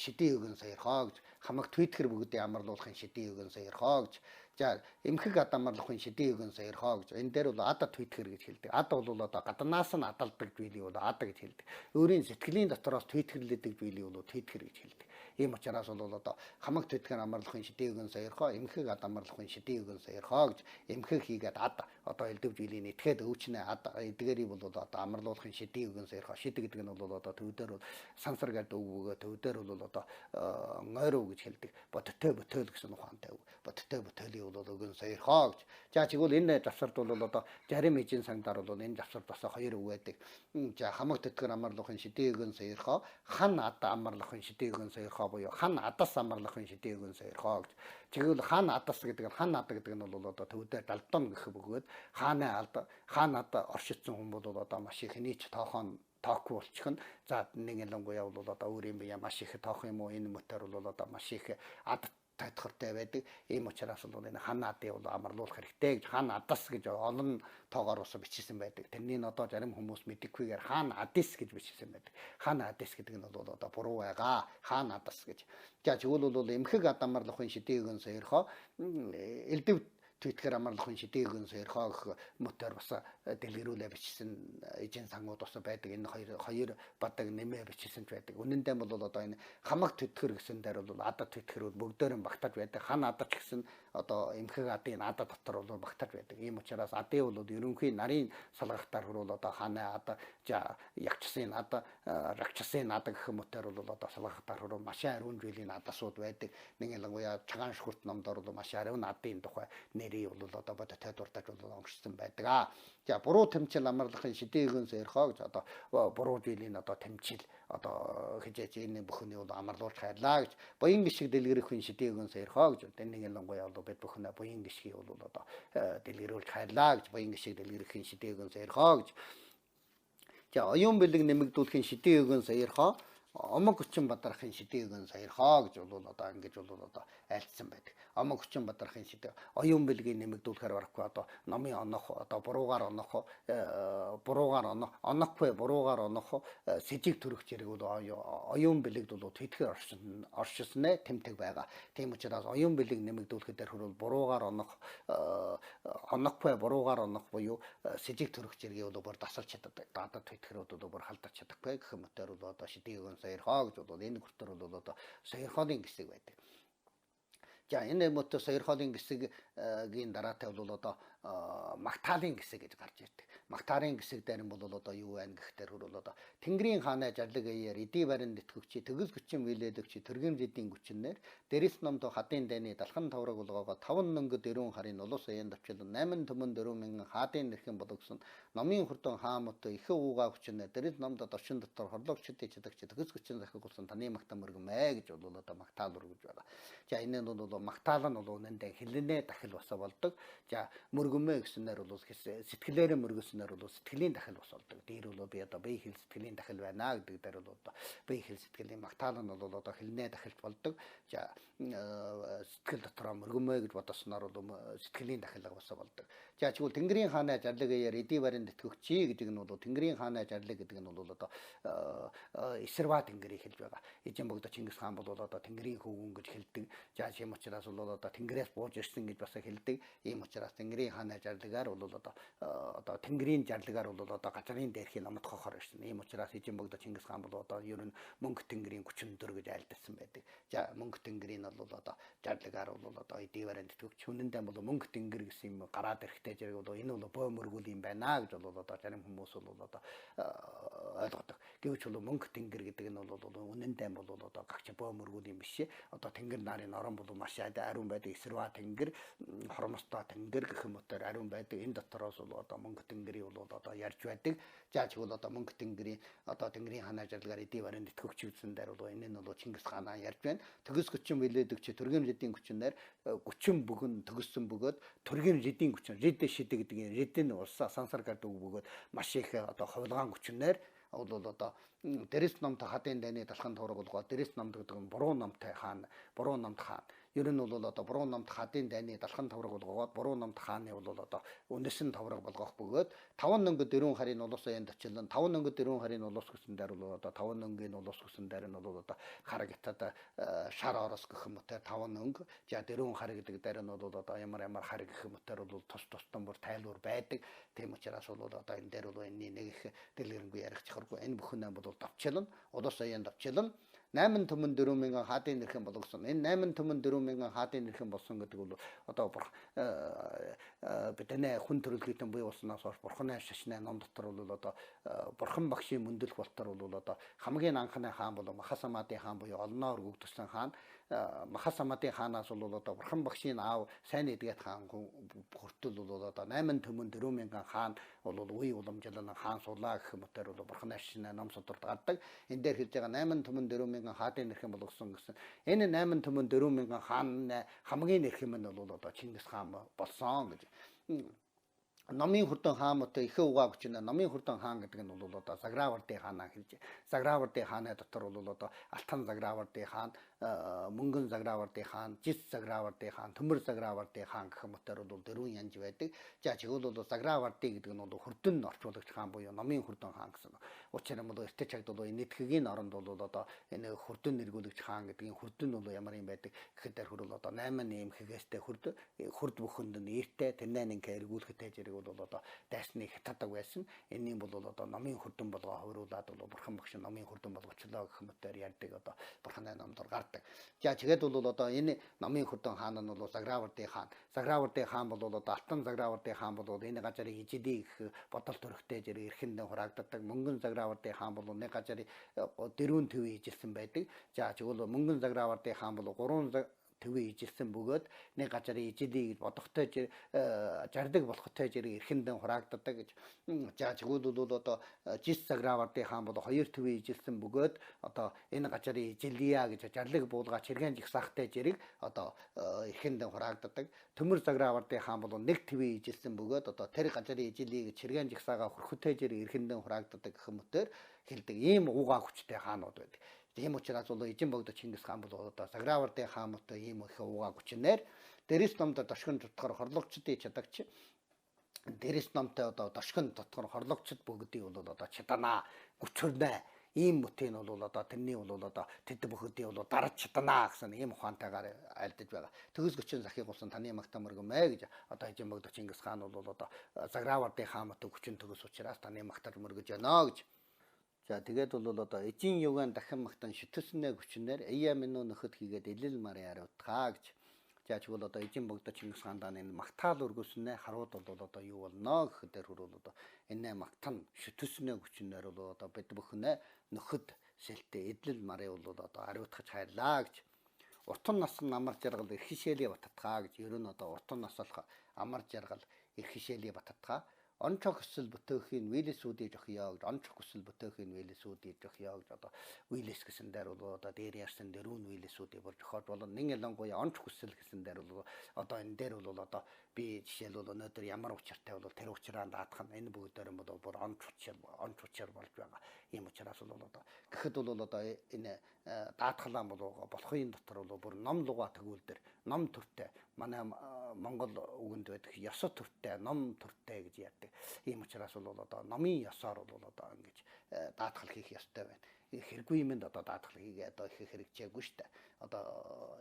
шидийн өгөн саярхаа гэж хамаг твитгэр бүгдийг амарлуулахын шидийн өгөн саярхаа гэж. За эмхэг ад амарлахын шидийн өгөн саярхаа гэж. Энэ дээр бол ада твитгэр гэж хэлдэг. Ад бол одоо гаднаас нь адалдаг зүйлийг бол ада гэж хэлдэг. Өөрийн сэтгэлийн дотроос твитгэрлэдэг зүйлийг бол твитгэр гэж хэлдэг. Ийм учраас бол одоо хамаг твитгэр амарлахын шидийн өгөн саярхаа эмхэг ад амарлахын шидийн өгөн саярхаа гэж эмхэг хийгээд ад одоо элдв жилийн этгээд өвчнээ ад эдгээрийг бол одоо амарлуулахын шидийн өгөн саярхаа шид гэдэг нь бол одоо төвдөр бол сансар гэдэг үг төвдөр бол одоо ngойроо гэж хэлдэг. Боттой ботөл гэсэн ухаантай үг. Боттой ботөлийг бол өгөн саярхаа гэж. За тэгвэл энэ завсарт бол одоо зарим эжийн сангаар бол энэ завсарт бас хоёр үг байдаг. За хамаг твитгэр амарлахын шидийн өгөн саярхаа хан ад амарлахын шидийн өгөн саярхаа буюу хан адас амарлахын шидийн өгөн саярхаа гэж. Тэгвэл хан адас гэдэг нь хан ад гэдэг нь бол одоо төвдөр далдон гэх бөгөөд хаан ад оршидсан хүн бол одоо маш их нийч тоохгүй болчих нь. За нэг ялангуяа бол одоо өөр юм бие маш их тоох юм уу энэ мотор бол одоо маш их ад татхартай байдаг. Ийм учраас бол энэ хан адыг бол амарлуулах хэрэгтэй гэж хан адас гэж олон тоогоор ус бичсэн байдаг. Тэрнийг одоо зарим хүмүүс мэдэггүйгээр хаан адис гэж бичсэн байдаг. Хаан адис гэдэг нь бол одоо буруу байгаа. Хаан адас гэж. За тэгвэл бол эмхэг ад амарлахын шидийн өгөн саярхаа элдв твитгэр амарлахын шидийн өгөн саярхаа гэх мотор бас дэлгэрүүлээ бичсэн эжийн сангууд бас байдаг. Энэ хоёр бадаг нэмээ бичсэн ч байдаг. Үнэн дээр бол одоо энэ хамаг твитгэр гэсэн дээр бол ада твитгэрүүд бүгдээр нь багтаж байдаг. Хан ада ч гэсэн одоо эмхэг адын ада дотор бол багтаж байдаг. Ийм учраас адын бол ерөнхий нарийн салгахтаар хөрвөл одоо хаана ада за ягчсын ада рагчсын ада гэх мотор бол одоо салгахтаар хөрвөл маш ариун жилийн адасууд байдаг. Нэг ялангуяа цагаан шүрт номдор бол маш ариун адын тухай нэрийг бол одоо бодтой дуртаж бол уншсан байдаг. За буруу тэмцэл амарлахын шидийн өгөн саярхаа гэж одоо буруу жилийн одоо тэмцэл одоо хижээж энэ бүхний бол амарлуулж хайрлаа гэж буян гişиг дэлгэрэх шидийн өгөн саярхаа гэж энэ ялангуяа бол бид бүхэн буян гişгийг бол одоо дэлгэрүүлж хайрлаа гэж буян гişиг дэлгэрэх шидийн өгөн саярхаа гэж. За оюун бэлэг нэмэгдүүлэхийн шидийн өгөн саярхаа омог хүчин бадрахын шидийн өгөн саярхаа гэж бол одоо ингэж бол одоо айлтсан байдаг. Омог хүчин бадрахын шидийн оюун бэлгийг нэмэгдүүлэхээр барахгүй одоо номын онох одоо буруугаар онох онохгүй буруугаар онох сэжиг төрөх зэрэг бол оюун бэлэгд бол твитгэр оршисны тэмдэг байгаа. Тийм учраас оюун бэлэг нэмэгдүүлэхэд дээр хөрвөл буруугаар онох онохгүй буруугаар онох буюу сэжиг төрөх зэргийг бол бүр дасалж чаддаг. Дада твитгэрүүд бол бүр халдаж чадахгүй гэх мэтээр бол одоо шидийн өгөн саярхаа гэж бол энэ хүртэр бол одоо саярхааны хэсэг байдаг. За энэ мотор саярхааны хэсгийн дараатай бол одоо магтаалын хэсэг гэж гарч ирдэг. Магтаарын хэсэг дээр нь бол одоо юу байна гэхээр хөрвөл одоо Тэнгэрийн хааны жарлаг аяар эдий барин нэтгэгчи төгс хүчин вилэлэгчи төргөм зэдийн хүчнээр дэрэс номдо хадын дайны далхан тавраг болгоогоо 5 нөнгө дөрвөн харийн улус аян давчил 8 төмөн 4 мянган хаадын нэрхэн болгосон номын хурдан хаамт их уугаа хүчнээр дэрэс номдо орчин дотор хорлогчдын чадагч төгс хүчин захиулсан таны магтаа мөргөмэ гэж бол одоо магтаал өргөж байгаа. За энэ нь бол магтаал нь бол үнэндээ хилэнэ дахил босоо болдог. За мөргөмэ гэснээр бол сэтгэлээрээ мөргөснээр бол сэтгэлийн дахил бос болдог. Дээр бол би одоо бие хэл сэтгэлийн дахил байна гэдэг дээр бол одоо бие хэл сэтгэлийн магтаал нь бол одоо хилэнэ дахилт болдог. За сэтгэл дотроо мөргөмэ гэж бодосноор бол сэтгэлийн дахилга босоо болдог. За тэгвэл Тэнгэрийн хааны жарлаг аяар эдий барин нэтгэгчи гэдэг нь бол Тэнгэрийн хааны жарлаг гэдэг нь бол одоо эсэрва тэнгэрийг хэлж байгаа. Эзэн богдо Чингис хаан бол одоо Тэнгэрийн хөвгүн гэж хэлдэг. За тийм учраас бол одоо Тэнгэрээс бууж ирсэн гэж бас хэлдэг. Ийм учраас Тэнгэрийн хааны жарлагаар бол одоо Тэнгэр тэнгэрийн жарлагаар бол одоо газрын дээрхийн намд хохоор ирсэн. Ийм учраас Эзэн богдо Чингис хаан бол одоо ер нь мөнгө тэнгэрийн 34 гэж айлдсан байдаг. За мөнгө тэнгэрийн бол одоо жарлагаар бол одоо диварэнд төгч үнэндээ бол мөнгө тэнгэр гэсэн юм гараад ирэхтэй зэрэг бол энэ бол бөө мөргүүл юм байна гэж бол одоо зарим хүмүүс бол одоо ойлгодог. Гэвч бол мөнгө тэнгэр гэдэг нь бол үнэндээ бол одоо гагч бөө мөргүүл юм биш. Одоо тэнгэр нарын орон бол маш ариун байдаг. Эсрва тэнгэр, хормостой тэнгэр гэх мэтээр ариун байдаг. Энэ дотроос бол одоо мөнгө тэнгэрийн бол одоо ярьж байдаг. За чигвэл одоо мөнгө тэнгэрийн одоо тэнгэрийн ханаа жарлагаар диварэнд төгч үзсэн дээр бол энэ нь бол Чингис хаанаа ярьж байна. Төгс 30 билээдэг чи төргийн ридийн хүчнээр 30 бүгэн төгссөн бөгөөд төргийн ридийн хүчин рид шидэг гэдэг нь ридийн улсаа сансар гэдэг бөгөөд маш их одоо ховлгаан хүчнээр бол одоо Дэрэс намт хадын дайны талхан тургуулгаа Дэрэс намт гэдэг нь буруу намтай хаан ер нь бол одоо буруу намт хадын дайны талхан тургуулгаад буруу намт хааны бол одоо үнэсэн тавраг болгох бөгөөд 5 нөнгө дөрвөн харийн улус аянд очлон 5 нөнгө дөрвөн харийн улус гэсэн дээр бол одоо 5 нөнгөний улус гэсэн дээр нь бол одоо харагтад шар орос гэх мэтээр 5 нөнгө за дөрвөн хар гэдэг дээр нь бол одоо ямар хар гэх мэтээр бол тус тустан бүр тайлбар байдаг. Тийм учраас бол одоо энэ дээр бол энэ нэг их дэлгэрэнгүй ярих чухалгүй. Энэ бүхэн бол давчлан улус аянд давчлан 8 төмөн 4 мянган хаадын нэрхэн болгосон. Энэ 8 төмөн 4 мянган хаадын нэрхэн болсон гэдэг бол одоо бидний хүн төрөлхтөн буй болсноос хойш бурхны шашны ном дотор бол одоо бурхан багшийн мөндөрлөх болтор бол одоо хамгийн анхны хаан бол Махасамадын хаан буюу олноор өгдөрсөн хаан. Махасамадын хаанаас бол одоо бурхан багшийн аав сайн эдгээд хаан хүртэл бол одоо 8 төмөн 4 мянган хаан бол үе уламжлал хаан сулаа гэх мэтээр бол бурхны шашны ном содорд гардаг. Энэ дээр хэлж байгаа 8 төмөн 4 мянган хаадын нэрхэн болгосон гэсэн. Энэ 8 төмөн 4 мянган хаан хамгийн нэрхэн нь бол одоо Чингис хаан болсон гэж. Номын хурдан хаан мот их угаа хүч нь номын хурдан хаан гэдэг нь бол одоо Загравардын хаанаа хэлж. Загравардын хааны дотор бол одоо Алтан Загравардын хаан, Мөнгөн Загравардын хаан, Жис Загравардын хаан, Төмөр Загравардын хаан гэх мэтээр бол дөрвөн янж байдаг. За чигвэл бол Загравардын гэдэг нь бол хурдан орчуулагч хаан буюу номын хурдан хаан гэсэн. Учир нь бол эртэж чагд бол нийтхэгийн оронд бол одоо энэ хурдан нэргүүлэгч хаан гэдгийн хурдан бол ямар юм байдаг гэхэд хөрөл одоо 8 нэм хэгээстэй хурд бүхэнд нь эртээ тэрнээ нэг эргүүлэхтэй зэрэг бол одоо дайсны хятадаг байсан. Энийн бол одоо номын хурдан болгоо ховруулаад бол бурхан багш номын хурдан болгочлоо гэх мэтээр ярьдаг одоо бурханы номдор гардаг. За тэгээд бол одоо энэ номын хурдан хаан нь бол Загравардын хаан. Загравардын хаан бол одоо Алтан Загравардын хаан бол энэ газрын ижидийг бодол төрхтэй зэрэг эрхэндээ хураагддаг. Мөнгөн Загравардын хаан бол нэг газрын дөрвөн төв ижилсэн байдаг. За тэгвэл Мөнгөн Загравардын хаан бол 3 төвөө ижилсэн бөгөөд нэг газрын ижилийг бодохтой жардаг болохтой зэрэг эрхэндээ хураагддаг гэж. За тэгвэл бол одоо Жис Загравардын хаан бол 2 төвөө ижилсэн бөгөөд одоо энэ газрын ижилия гэж жарлаг буулгаа чиргэн жигсаахтай зэрэг одоо эрхэндээ хураагддаг. Төмөр Загравардын хаан бол 1 төвөө ижилсэн бөгөөд одоо тэр газрын ижилийг чиргэн жигсаага хөрхөтэй зэрэг эрхэндээ хураагддаг гэх мэтээр хэлдэг. Ийм угаа хүчтэй хаанууд байдаг. Тийм учраас бол Эзэн богдо Чингис хаан бол одоо Загравардын хаан мот ийм их угаа хүчнээр Дэрэс номд дошгон дотор хорлогчдын чадагч Дэрэс номтой одоо дошгон дотор хорлогчд бүгдийг бол одоо чадана гүчрнэ ийм мөтийн бол одоо тэрний бол одоо тэд бүхэдийн бол дарж чадана гэсэн ийм ухаантайгаар альдаж байгаа. Төгс 30 захыг болсон таны магтаа мөргөмэй гэж одоо Эзэн богдо Чингис хаан бол одоо Загравардын хаан мот хүчин төгс учраас таны магтаар мөргөж байна гэж. За тэгээд бол одоо эзэн юугаан дахин магтан шүтэлснээ хүчнээр эя минь нөхөд хийгээд элэл марын ариутгаа гэж. За тэгвэл одоо эзэн богдо Чингис хаан дааны магтаал өргөснээ харууд бол одоо юу болно гэхээр хөрөөл одоо энэ магтан шүтэлснээ хүчнээр бол одоо бид бүхнээ нөхөд шилтэ эдлэл марын бол одоо ариутгаж хайрлаа гэж. Уртан нас амар жаргал эрхшээлийн баттгаа гэж. Ер нь одоо уртан нас болох амар жаргал эрхшээлийн баттгаа онцог хүсэл бүтээхийн вилэсүүдийг жохиё гэж онцог хүсэл бүтээхийн вилэсүүдийг жохиё гэж одоо вилэс гэсэн дээр бол одоо дээр ярьсан дөрвөн вилэсүүдийг бол жохоод бол нэг ялангуяа онцог хүсэл гэсэн дээр бол одоо энэ дээр бол одоо би жишээлбэл өнөөдөр ямар учиртай бол тэр учраа даадах нь энэ бүгдээр нь бол бүр онц учир болж байгаа. Ийм учраас бол одоо гэхэд бол одоо энэ даатгалаа болохын дотор бол бүр ном луга төгүүлдэр ном төртэй манай Монгол үгэнд байдаг ёсо төртэй ном төртэй гэж ярьдаг. Ийм учраас бол одоо номын ёсоор бол одоо ингэж даатгал хийх ёстой байна. Хэрэггүй юмд одоо даатгал хийгээ одоо их хэрэгжээгүй шүү дээ. Одоо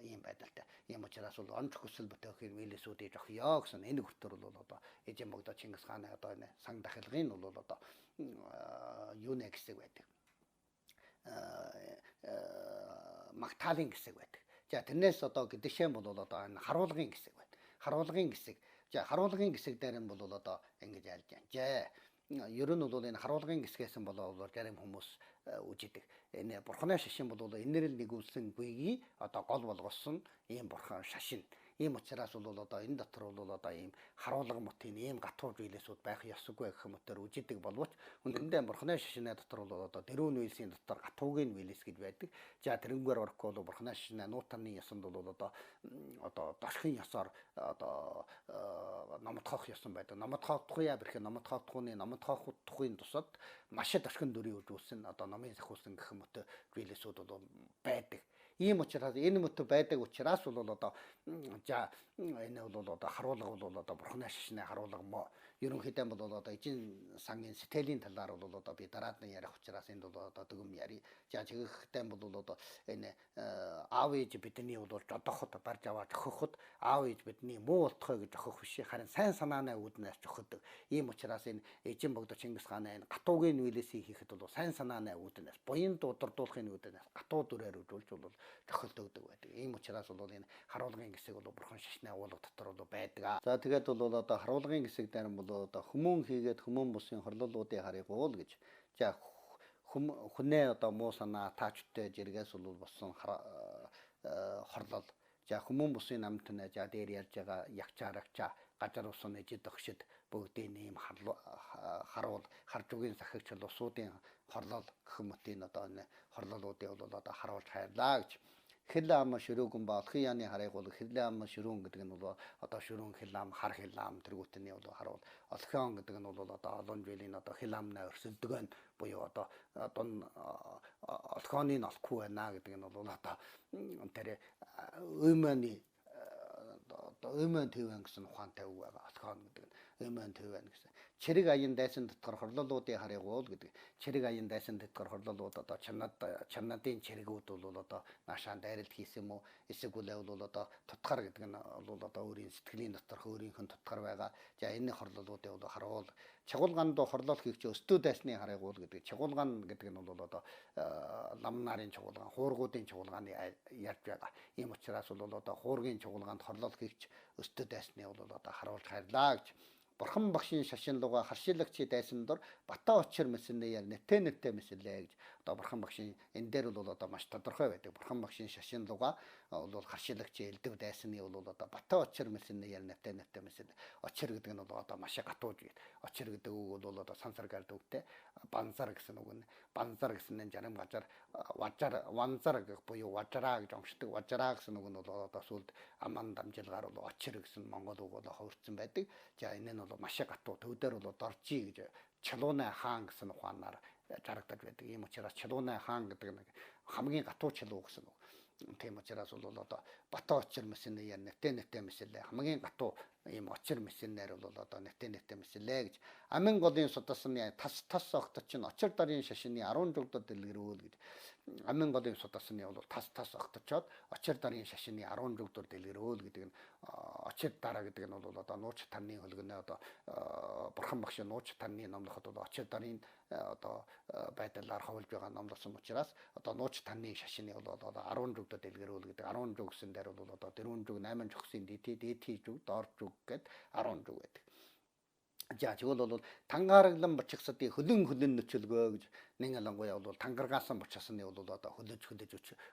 ийм байдалтай. Ийм учраас бол онц хүсэл бүтээхийн мэлэсүүдийг жохиё гэсэн энэ хүртэр бол одоо эжен богдо Чингис хааны одоо энэ сан дахилгын бол одоо юунэ гэсэн байдаг. Магтаалын хэсэг байдаг. За тэрнээс одоо гэдэшэн бол одоо энэ харуулгын хэсэг байна. Харуулгын хэсэг. За харуулгын хэсэг дээр нь бол одоо ингэж ялж байна. Ер нь бол энэ харуулгын хэсгээс нь болоо зарим хүмүүс үжидэг. Энэ бурхны шашин бол энэрл нэгүүлсэн буйги одоо гол болгосон ийм бурхан шашин. Ийм учраас бол одоо энэ дотор бол одоо ийм харуулга мутын ийм гатууж үйлээсүүд байх ёсгүй гэх мэтээр үжидэг боловч үнэндээ бурхны шашины дотор бол одоо дөрвөн үйлсийн дотор гатуугийн үйлс гэж байдаг. За тэрнгээр орохгүй бол бурхны шашины нуутаны ёсонд бол одоо дошхын ёсоор одоо номотхоох ёсон байдаг. Номотхоох тухая бэрхэ номотхоох тухны номотхоох тухын тусад маш их дошхин дүрийн үжүүлсэн одоо номын сахиулсан гэх мэтээр үйлээсүүд бол байдаг. Ийм учраас энэ мөтө байдаг учраас бол одоо за энэ бол одоо харуулга бол одоо бурхны шашны харуулга мо ерөнхийдөө бол одоо эжин сангийн сэтгэлийн талаар бол одоо би дараад нь ярих учраас энд бол одоо дүгм яри. За чигхтэй бол одоо энэ аав ээж бидний бол жодоход барж аваад өгөхөд аав ээж бидний муу болтгой гэж өгөх биш харин сайн санааны үүднээс өгөхөд. Ийм учраас энэ эжин богдо Чингис хааны энэ гатуугийн үйлээсийг хийхэд бол сайн санааны үүднээс буян дуудардуулахын үүднээс гатуу дүрээр үзүүлж бол тохиолд өгдөг байдаг. Ийм учраас бол энэ харуулгын хэсэг бол бурхан шашны агуулга дотор бол байдаг. За тэгээд бол одоо харуулгын хэсэг дээр нь бол одоо хүмүүн хийгээд хүмүүн бусын хорлолуудыг харъягуул гэж. За хүнээ одоо муу санаа таачтай жиргээс бол болсон хорлол. За хүмүүн бусын намтнаа за дээр ярьж байгаа ягчаарагчаа газар усан ижид өгшөд бүгдийн ийм харуул харж үгийн сахигч улсуудын хорлол гэх мэтийн одоо энэ хорлолуудыг бол одоо харуулж хайрлаа гэж. Хэл ам ширүүгэн ба олхын яны харыг бол хэл ам ширүүн гэдэг нь бол одоо ширүүн хэл ам хар хэл ам тэргүүтний бол харуул олхион гэдэг нь бол одоо олон жилийн одоо хэл амнаа өрсөлдөг нь буюу одоо дун олхооны нь олохгүй байна гэдэг нь бол одоо тэр өмөний одоо өмөн твэн гэсэн ухаантай үг байгаа. Олхоон гэдэг нь өмөн твэн гэсэн. Чирэг аян дайсан дотор хорлолуудыг харъягуул гэдэг. Чирэг аян дайсан дотор хорлолууд одоо чамнадын чирэгүүд бол одоо наашаан дайралт хийсэн юм уу? Эсвэл бол одоо тутгар гэдэг нь бол одоо өөрийн сэтгэлийн доторх өөрийнх нь тутгар байгаа. За энэ хорлолуудыг бол харуул. Чагуулганд хорлол хийгч өстөө дайсны харъягуул гэдэг. Чагуулган гэдэг нь бол одоо лам нарын чагуулган, хуургуудын чагуулгааны ярьж байгаа. Ийм учраас бол одоо хуургийн чагуулганд хорлол хийгч өстөө дайсны бол одоо харуулж хайрлаа гэж. Бурхан багшийн шашин луга харшилагчид дайсан дор бата очир мэсэнэ яар нэтэ мэсэлээ гэж. Одоо бурхан багшийн энэ дээр бол одоо маш тодорхой байдаг. Бурхан багшийн шашин луга бол харшилагчид элдв дайсны бол одоо бата очир мэсэнэ яар нэтэ мэсэл. Очир гэдэг нь бол одоо маш их гатууж гээд. Очир гэдэг үг бол одоо сансар гард үгтэй банзар гэсэн үг нэ. Банзар гэсэн нь жарим газар ванзар гэх буюу важраа гэж онцдог. Важраа гэсэн үг нь бол одоо сүлд аман дамжилгаар бол очир гэсэн монгол үг бол хөвөрцөн байдаг. За энэ нь бол маш их гатуу төвдөр бол доржи гэж Чалууны хаан гэсэн ухаанаар жаргадаж байдаг. Ийм учраас Чалууны хаан гэдэг нэг хамгийн гатуу чалуу гэсэн үг. Тийм учраас бол одоо бата очир мэсэнэ яа нэтэ мэсэлээ хамгийн гатуу ийм очир мэсэнээр бол одоо нэтэ мэсэлээ гэж. Амин голын судасны тас огтч нь очир дарын шашины 10 жигдод дэлгэрүүл гэж. Амин голын судасны бол тас огтчоод очир дарын шашины 10 жигдод дэлгэрүүл гэдэг нь очир дараа гэдэг нь бол одоо нууч тарны хөлгөнөө одоо бурхан багш нууч тарны номлоход бол очир дарын одоо байдлаар хавлж байгаа номлосон учраас одоо нууч тарны шашины бол одоо 10 жигдод дэлгэрүүл гэдэг 10 жиг гэсэн дээр бол одоо 4 жиг 8 жигсын дэти жиг доор жиг гэд 10 жиг байдаг. За тэгвэл бол тангараглан бочигсдын хөлөн нөчөлгөө гэж нэг ялангуяа бол тангаргаасан бочсны бол одоо хөлөж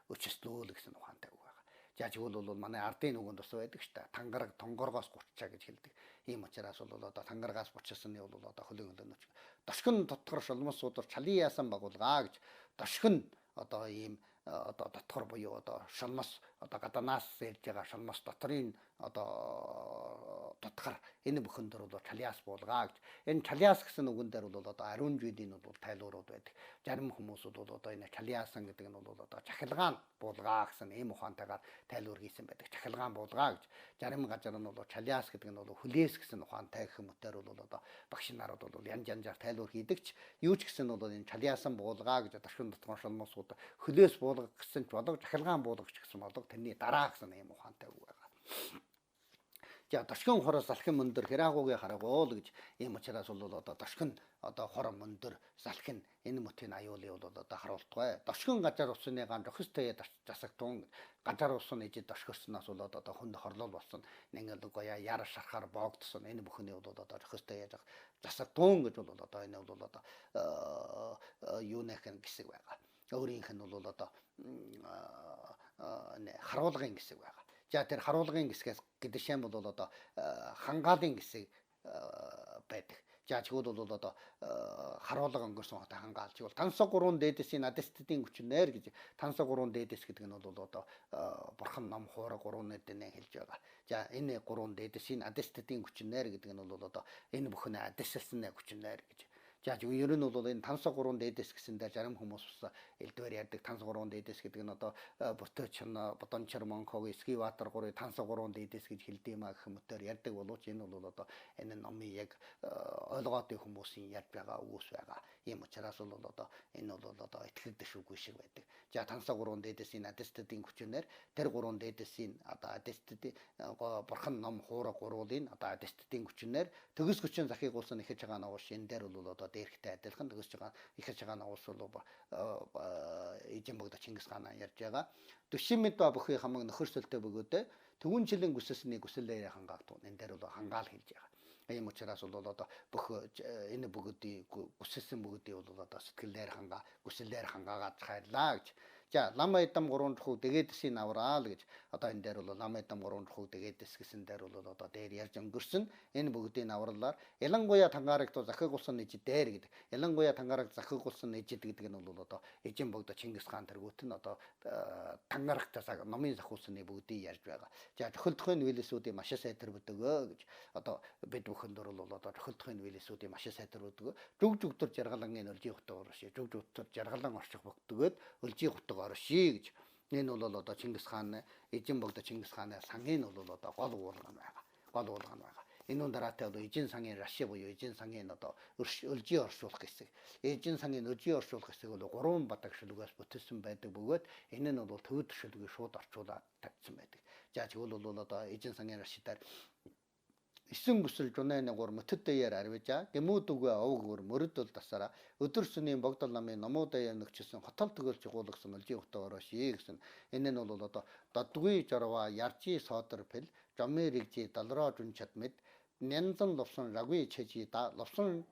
өчөслөөл гэсэн ухаантай үг байна. За тэгвэл бол манай ардын үгэнд бас байдаг шүү дээ. Тангараг тонгоргоос гуччаа гэж хэлдэг. Ийм учраас бол одоо тангаргаас бочсны бол одоо хөлөн нөч. Дошгон дотгор шулмас судар чалын яасан байгуулгаа гэж. Дошгон одоо ийм одоо дотгор буюу одоо шулмас одоо гадаанаас ирж байгаа шулмас дотрын одоо тутахар энэ бүхэн дээр бол чалиас буулгаа гэж. Энэ чалиас гэсэн үгэн дээр бол одоо ариун жүйдийн бол тайлбарууд байдаг. Зарим хүмүүс бол одоо энэ чалиасан гэдэг нь бол одоо чахилгаан буулгаа гэсэн ийм ухаантайгаар тайлбар хийсэн байдаг. Чахилгаан буулгаа гэж. Зарим газар нь бол чалиас гэдэг нь бол хүлээс гэсэн ухаантай гэх мэтээр бол одоо багш нарууд бол янз янзаар тайлбар хийдэгч юу ч гэсэн бол энэ чалиасан буулгаа гэж дашин дотгоон шалмуусууд хүлээс буулга гэсэн ч болог чахилгаан буулгач гэсэн болог тэрний дараа гэсэн ийм ухаантай үг байгаа. За дошгон хороос салхин мөндөр хэраагуугийн харагуул гэж ийм учраас бол одоо дошгон одоо хор мөндөр салхин энэ мөтийн аюулыг бол одоо харуултгай. Дошгон газар усны ган жохистэй засагтун газар усын ижид дошгорсноос бол одоо хүнд хорлол болсон. Нэг л гоя яар шархаар боогдсон. Энэ бүхний бол одоо жохистэй засагтун гэж бол одоо энэ бол одоо юунах гэсэн байгаа. Өөрийнх нь бол одоо харуулгын хэсэг байгаа. За тэр харуулгын хэсгээс гэдэг шин бол одоо хангаалын хэсэг байдаг. За чигүүд бол одоо харуулга өнгөрсөн хотоо хангаалж бол тансаг 3 дээдэсийн адистдын хүчнээр гэж тансаг 3 дээдэс гэдэг нь бол одоо бурхан ном хуураг 3 нэдэнэ хэлж байгаа. За энэ 3 дээдэсийн адистдын хүчнээр гэдэг нь бол одоо энэ бүхэн адистсны хүчнээр гэж. За ер нь бол энэ тансаг 3 дээдэс гэсэндээ зарим хүмүүс элдвэр ярьдаг тансаг 3 дээдэс гэдэг нь одоо Боточно, Бодончор, Монкогийн Скиватор 3 тансаг 3 дээдэс гэж хэлдэг юм а гэх мэтээр ярьдаг боловч энэ бол одоо энэ номын яг ойлгоотой хүмүүсийн ярьж байгаа үгс байгаа. Ийм учраас бол одоо энэ бол одоо итгэгдэх үгүй шиг байдаг. За тансаг 3 дээдэсийн адистдын хүчнээр тэр 3 дээдэсийн одоо адистдын бурхан ном хуураг 3-ын одоо адистдын хүчнээр төгс хүчин захигуулсан ихэж байгаа ногош энэ дээр бол одоо дээрхтэй адилхан төгсөж байгаа ихэж байгаа ногоос бол эзэн богдо Чингис хаан ярьж байгаа. Төшимэд ба бүхий хамаг нөхөрсөлтөй бөгөөдөө төвөн жилийн хүсэлсний хүсэлээр хангаагдав. Энэ дээр бол хангаал хэлж байгаа. Ийм учраас бол одоо бүх энэ бүгдийн хүсэлсэн бүгдийн бол одоо сэтгэлээр хангаа хүсэлээр хангаагаад хайрлаа гэж. За лам эдам 3 дахь дэгээдэсийн авраал гэж одоо энэ дээр бол лам эдам 3 дахь дэгээдэс гэсэн дээр бол одоо дээр ярьж өнгөрсөн энэ бүгдийн авралаар ялангуяа тангарагт захигулсан ижид дээр гэдэг. Ялангуяа тангарагт захигулсан ижид гэдэг нь бол одоо эзэн богдо Чингис хаан тэргүүт нь одоо тангарагтаас номын захиулсны бүгдийг ярьж байгаа. За тохиолдохын үйлсүүдийн маш сайтар бүдөгөө гэж одоо бид бүхэн дөр бол одоо тохиолдохын үйлсүүдийн маш сайтар бүдөгөө жүг жүгтөр жаргалангийн өлжийн хотоо орши жүг жүгтөр жаргалан орчих бөгтөгөөд өлжийн хотоо орши гэж. Энэ бол одоо Чингис хаан эзэн богдо Чингис хааны сангийн бол одоо гол уулган байгаа. Гол уулган байгаа. Энэ дараатай одоо эзэн сангийн раши буюу эзэн сангийн одоо өлжийн оршуулах хэсэг. Эзэн сангийн өлжийн оршуулах хэсэг бол 3 бадаг шүлгээс бүтээсэн байдаг бөгөөд энэ нь бол төвд шүлгийг шууд орчуулаад тавьсан байдаг. За тэгвэл бол одоо эзэн сангийн рашидаар Исэн бүсэл жунайны гур мөтөдээр арвижаа гэмүүд үгүй овгөр мөрөдөл тасараа өдөр сүний богдол намын номуудаа нөхчсөн хотол төгөлж гуулагсан өлжийн хотоо орши гэсэн. Энэ нь бол одоо додгүй жорва ярчи содор пэл жомын ригжи далроо жун чадмэд нянзан ловсон рагуй чэжи да ловсон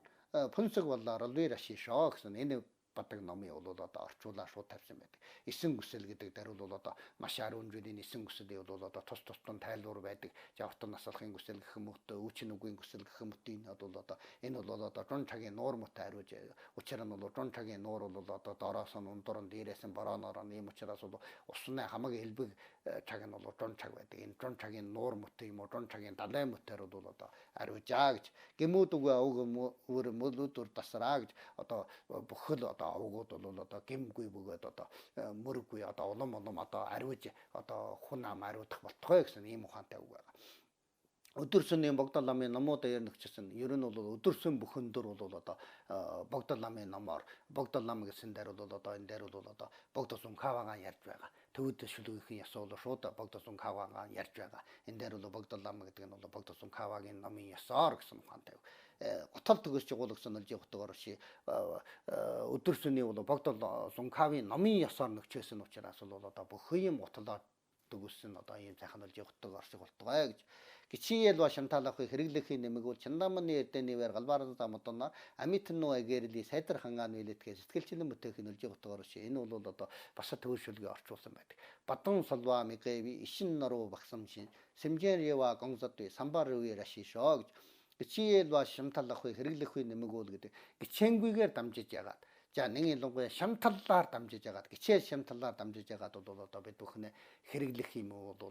пүнсэг боллоо ролви раши шоо гэсэн. Энэ бадаг номын бол одоо орчуулаа шууд тавьсан байдаг. Эсэн гүсэл гэдэг даруул бол одоо маш ариун жүлийн эсэн гүсэл бол одоо тус тусдан тайлбар байдаг. За хотон насалахын гүсэл гэх юм уу өвчин үгийн гүсэл гэх юм уу бол одоо энэ бол одоо жон цагийн нуур мөтэй хариуж учир нь бол жон цагийн нуур бол одоо доороос нь ундур нь дээрээс нь борооноор нь ийм учраас бол усны хамаг элбэг цаг нь бол жон цаг байдаг. Энэ жон цагийн нуур мөтэй юм уу жон цагийн далай мөтээр бол одоо хариужаа гэж. Гэмүүд үгүй өөр мөлөдөр тасраа гэж одоо бүхэл одоо авгууд бол одоо гэмгүй бөгөөд одоо мөрөггүй одоо улам одоо ариуж одоо хүн ам ариудах болтгой гэсэн ийм ухаантай үг байгаа. Өдөр сүний богдол ламын номуудаа яригчсан. Ер нь бол өдөр сүн бүхэн дөр бол одоо богдол ламын номоор богдол лам гэсэн дээр бол одоо энэ дээр бол одоо богдол сум кавагаан ярьж байгаа. Төвд шүлгийнхээ ясуул шууд богдол сум кавагаан ярьж байгаа. Энэ дээр бол богдол лам гэдэг нь бол богдол сум кавагийн номын ясаар гэсэн ухаантай. Готол төгсж гуулгсан өлжийн хотоор ши өдөр сүний бол богдол сум кавын номын ясаар нөхчөөсөн учраас бол одоо бүхэн юм готлоо төгссөн одоо ийм сайхан өлжийн хотоор оршиг болтгой гэж. Гичиэл ба шанталахыг хэрэглэхийн нэмэгүүл чандамны эрдэнэвэр галбаараа замтоноор амитнуу агэрли сайдар хангаан нэлэтгээ сэтгэлчлэн бүтээх нөлжийн готоор ши. Энэ бол одоо бас төвшөлгөө орчуулсан байдаг. Бадун солва мигэви ишин норуу багсамшин сэмжээва гонзодви самбар үе рашишоо гэж. Гичиэл ба шанталахыг хэрэглэхийн нэмэгүүл гэдэг гичээнгүйгээр дамжиж ягаад. За нэг ялангуяа шамталлаар дамжиж яагаад гिचээ шамталлаар дамжиж яагаад бол одоо бид бүхнээ хэрэглэх юм уу бол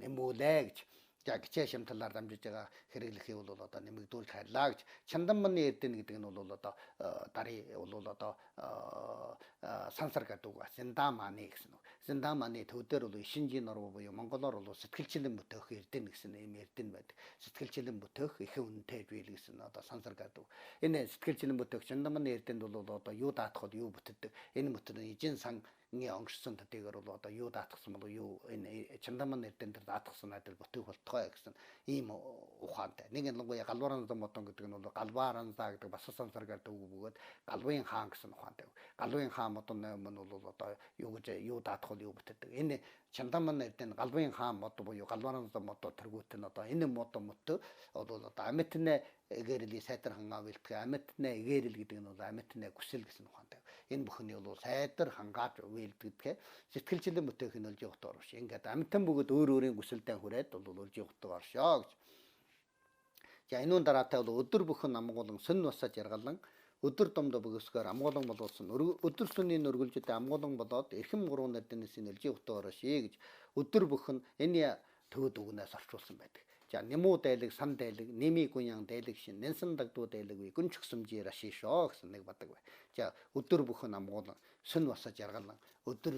нэмүүлээ гэж. За гिचээ шамталлаар дамжиж байгаа хэрэглэхийг бол одоо нэмэгдүүлж хайрлаа гэж. Чандамманы эрдэнэ гэдэг нь бол одоо дарий бол одоо сансар гэдэг үг. Синдаманы гэсэн үг. Синдаманы төв дээр бол ишинжийн норвоо буюу монголоор бол сэтгэлчлэн бүтээх эрдэнэ гэсэн ийм эрдэнэ байдаг. Сэтгэлчлэн бүтээх их үнэтэй биел гэсэн одоо сансар гэдэг. Энэ сэтгэлчлэн бүтээх чандамманы эрдэнэд бол одоо юу даатахад юу бүтдэг. Энэ мөтөрийн ижин сан онгорсон төдийгээр бол одоо юу даатгсан бол юу энэ чандаман эрдэнэ дээр даатгсан надад бүтээх болтгой гэсэн ийм ухаантай. Нэг ялангуяа галваран замотон гэдэг нь бол галваран заа гэдэг бас сансар гэдэг үг бөгөөд галвын хаан гэсэн ухаантай. Галвын хаан модон нь бол одоо юу гэж юу даатгал юу бүтдэг. Энэ чандаман эрдэнэ галвын хаан мод буюу галваран зам мод тэргүүт нь одоо энэ мод мөтө одоо амитнэ эгэрли сайдархан авилтгэ амитнэ эгэрэл гэдэг нь бол амитнэ хүсэл гэсэн ухаантай. Энэ бүхний бол сайдар хангааж үйлдэгдэх сэтгэлчлэн бүтээх нь олж явахтаа орш. Ингээд амтан бүгд өөр өөрийн хүсэлдээ хүрээд бол олж явахтаа оршоо гэж. За энүүн дараатай бол өдөр бүхэн амгуулан сонь басаж яргалан өдөр домдо бөгөөсгөр амгуулан болуулсан өдөр сүнийн өргөлжөд амгуулан болоод эрхэм гурван эрдэнэс нь олж явахтаа оршээ гэж өдөр бүхэн энэ төвд үгнээс орчуулсан байдаг. За нэмүү дайлаг сан дайлаг ними гунян дайлаг шин нэнсэн дагдуу дайлаг ви гүнчгсэмжээр ашишоо гэсэн нэг бадаг бай. За өдөр бүхэн амгуулан сүн басаж яргалан өдөр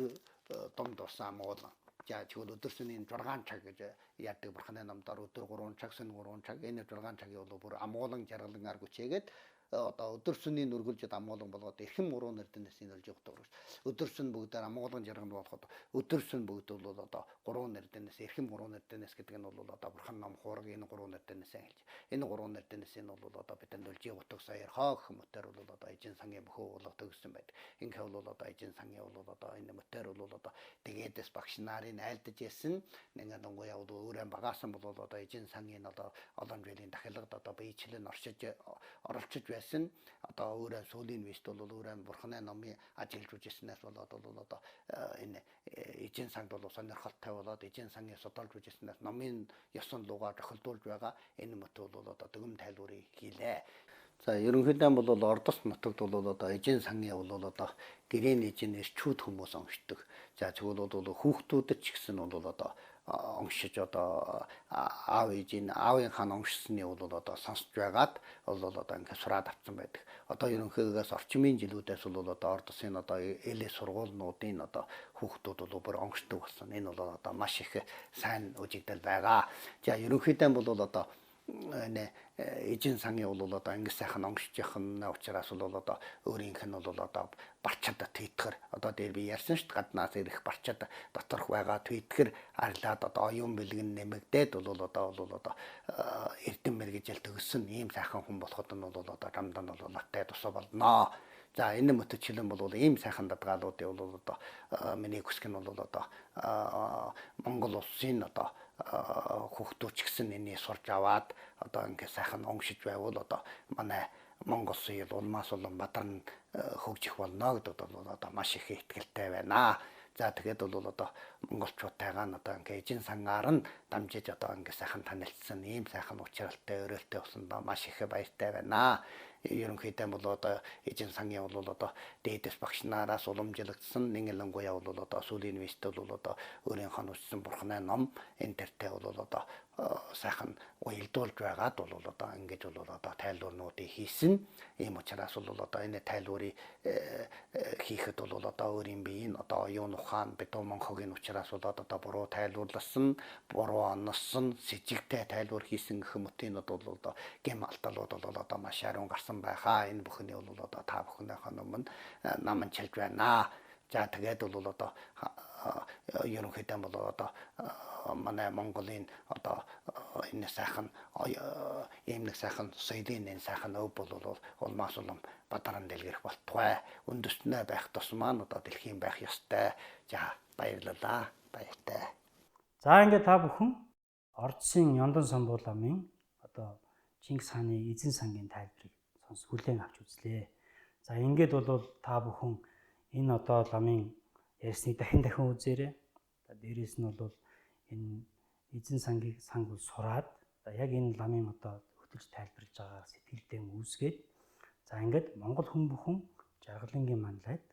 домд усан амгуулан. За тэгвэл өдөр сүний 6 цаг гэж яадаг бурханы намдаар өдөр 3 цаг сүн 3 цаг энэ 6 цагийн бол бүр амгуулан жаргалан арга үчээгээд одоо өдөр сүний нүргэлжид амгуулан болгоод эрхэм гурван эрдэнэс нь олж явахдаг. Өдөр сүн бүгдээр амгуулан жаргал болоход өдөр сүн бүгд бол одоо гурван эрдэнэс эрхэм гурван эрдэнэс гэдэг нь бол одоо бурхан нам хуураг энэ гурван эрдэнэс хэлж. Энэ гурван эрдэнэс нь бол одоо бидэнд олж явахдаг саяар хоох мөтөр бол одоо эжин сангийн бөхөө болоо төгссөн байдаг. Ингээл бол одоо эжин сангийн бол одоо энэ мөтөр бол одоо тэгээдэс багш нарын айлдаж ясан нэг ангуяа бол өөрөө багаасан бол одоо эжин сангийн одоо олон жилийн дахилагд одоо биечлэн оролцож одоо өөрөө сүүлийн вист бол өөрөө бурханы номын ажиллаж үжсэнээс болоод бол одоо энэ эжин санд бол сонирхолтой болоод эжин сангийн судалж үжсэнээс номын ёсон лугаар тохилдуулж байгаа энэ мөт бол одоо дөм тайлбарыг хийлээ. За ерөнхийдөө бол ордос нутагт бол одоо эжин сангийн бол одоо гэрээний эжин эрчүүд хүмүүс онцдог. За тэгвэл бол хүүхдүүдэд ч гэсэн бол одоо оншиж одоо аав аавын хаан оншсны бол одоо сонсож байгаад бол одоо ингээд сураад авсан байдаг. Одоо ерөнхийдөөс орчмын жилүүдээс бол одоо ордосын одоо ээлээ сургуулиудын одоо хүүхдүүд бол бүр оншдог болсон. Энэ бол одоо маш их сайн үжигдэл байгаа. За ерөнхийдөө бол одоо эжин сангийн бол одоо ингэ сайхан онгшиж явах нь учраас бол одоо өөрийнх нь бол одоо барчад түйтгэр одоо дээр би ярьсан шүү дээ гаднаас ирэх барчад доторх байгаа түйтгэр арлаад одоо оюун бэлгэн нэмэгдээд бол одоо эрдэм мэргэжил төгссөн ийм сайхан хүн болоход нь бол одоо дамдан бол наттай тусаа болноо. За энэ мөтөчлөн бол ийм сайхан дадгаалуудыг бол одоо миний хүсэх нь бол одоо Монгол улсын одоо хүүхдүүд ч гэсэн энийг сурж аваад одоо ингээ сайхан онгшиж байвал одоо манай Монгол улсын улмаас Улаанбаатар нь хөгжих болно гэдэг бол одоо маш их ихтгэлтэй байна. За тэгээд бол одоо монголчуудтайгаа нь одоо ингээ эжин сангаар нь дамжиж одоо ингээ сайхан танилцсан ийм сайхан уучралтай өрөөлтэй болсондоо маш их баяртай байна. Ерөнхийдөө бол одоо эжин сангийн бол одоо дээдэс багш нараас уламжлагдсан нэг ялангуяа бол одоо сүүлийн вист бол одоо өөрийнхөө үссэн бурхны ном энэ төртэй бол одоо сайхан уялдуулж байгаад бол одоо ингэж бол одоо тайлбарнуудыг хийсэн. Ийм учраас бол одоо энэ тайлбарыг хийхэд бол одоо өөрийн биеийн одоо оюун ухаан битүү монхогийн учраас бол одоо буруу тайлбарласан, буруу онсон, сэжигтэй тайлбар хийсэн гэх мэтийн бол одоо гэм алталууд бол одоо маш ариун гарсан байхаа. Энэ бүхний бол одоо та бүхнийхээ өмнө наман чилж байна. За тэгээд бол одоо ерөнхийдөө бол одоо манай Монголын одоо энэ сайхан ийм нэг сайхан соёлын энэ сайхан өв бол улмаас Улаанбаатарт дэлгэрэх болтугай. Үндэстнээ байх тусмаа одоо дэлхийн байх ёстой. За баярлалаа. Баяртай. За ингээд та бүхэн Ордсын Ёндон Самбуу ламын одоо Чингис хааны эзэн сангийн тайлбарыг хүлээн авч үзлээ. За ингээд бол та бүхэн энэ одоо ламын ярьсныг дахин үзээрэй. За дээрээс нь бол энэ эзэн сангийг сураад яг энэ ламын одоо хөтөлж тайлбарлаж байгаа сэтгэлдээ үүсгээд за ингээд Монгол хүн бүхэн Жаргалангийн манлайд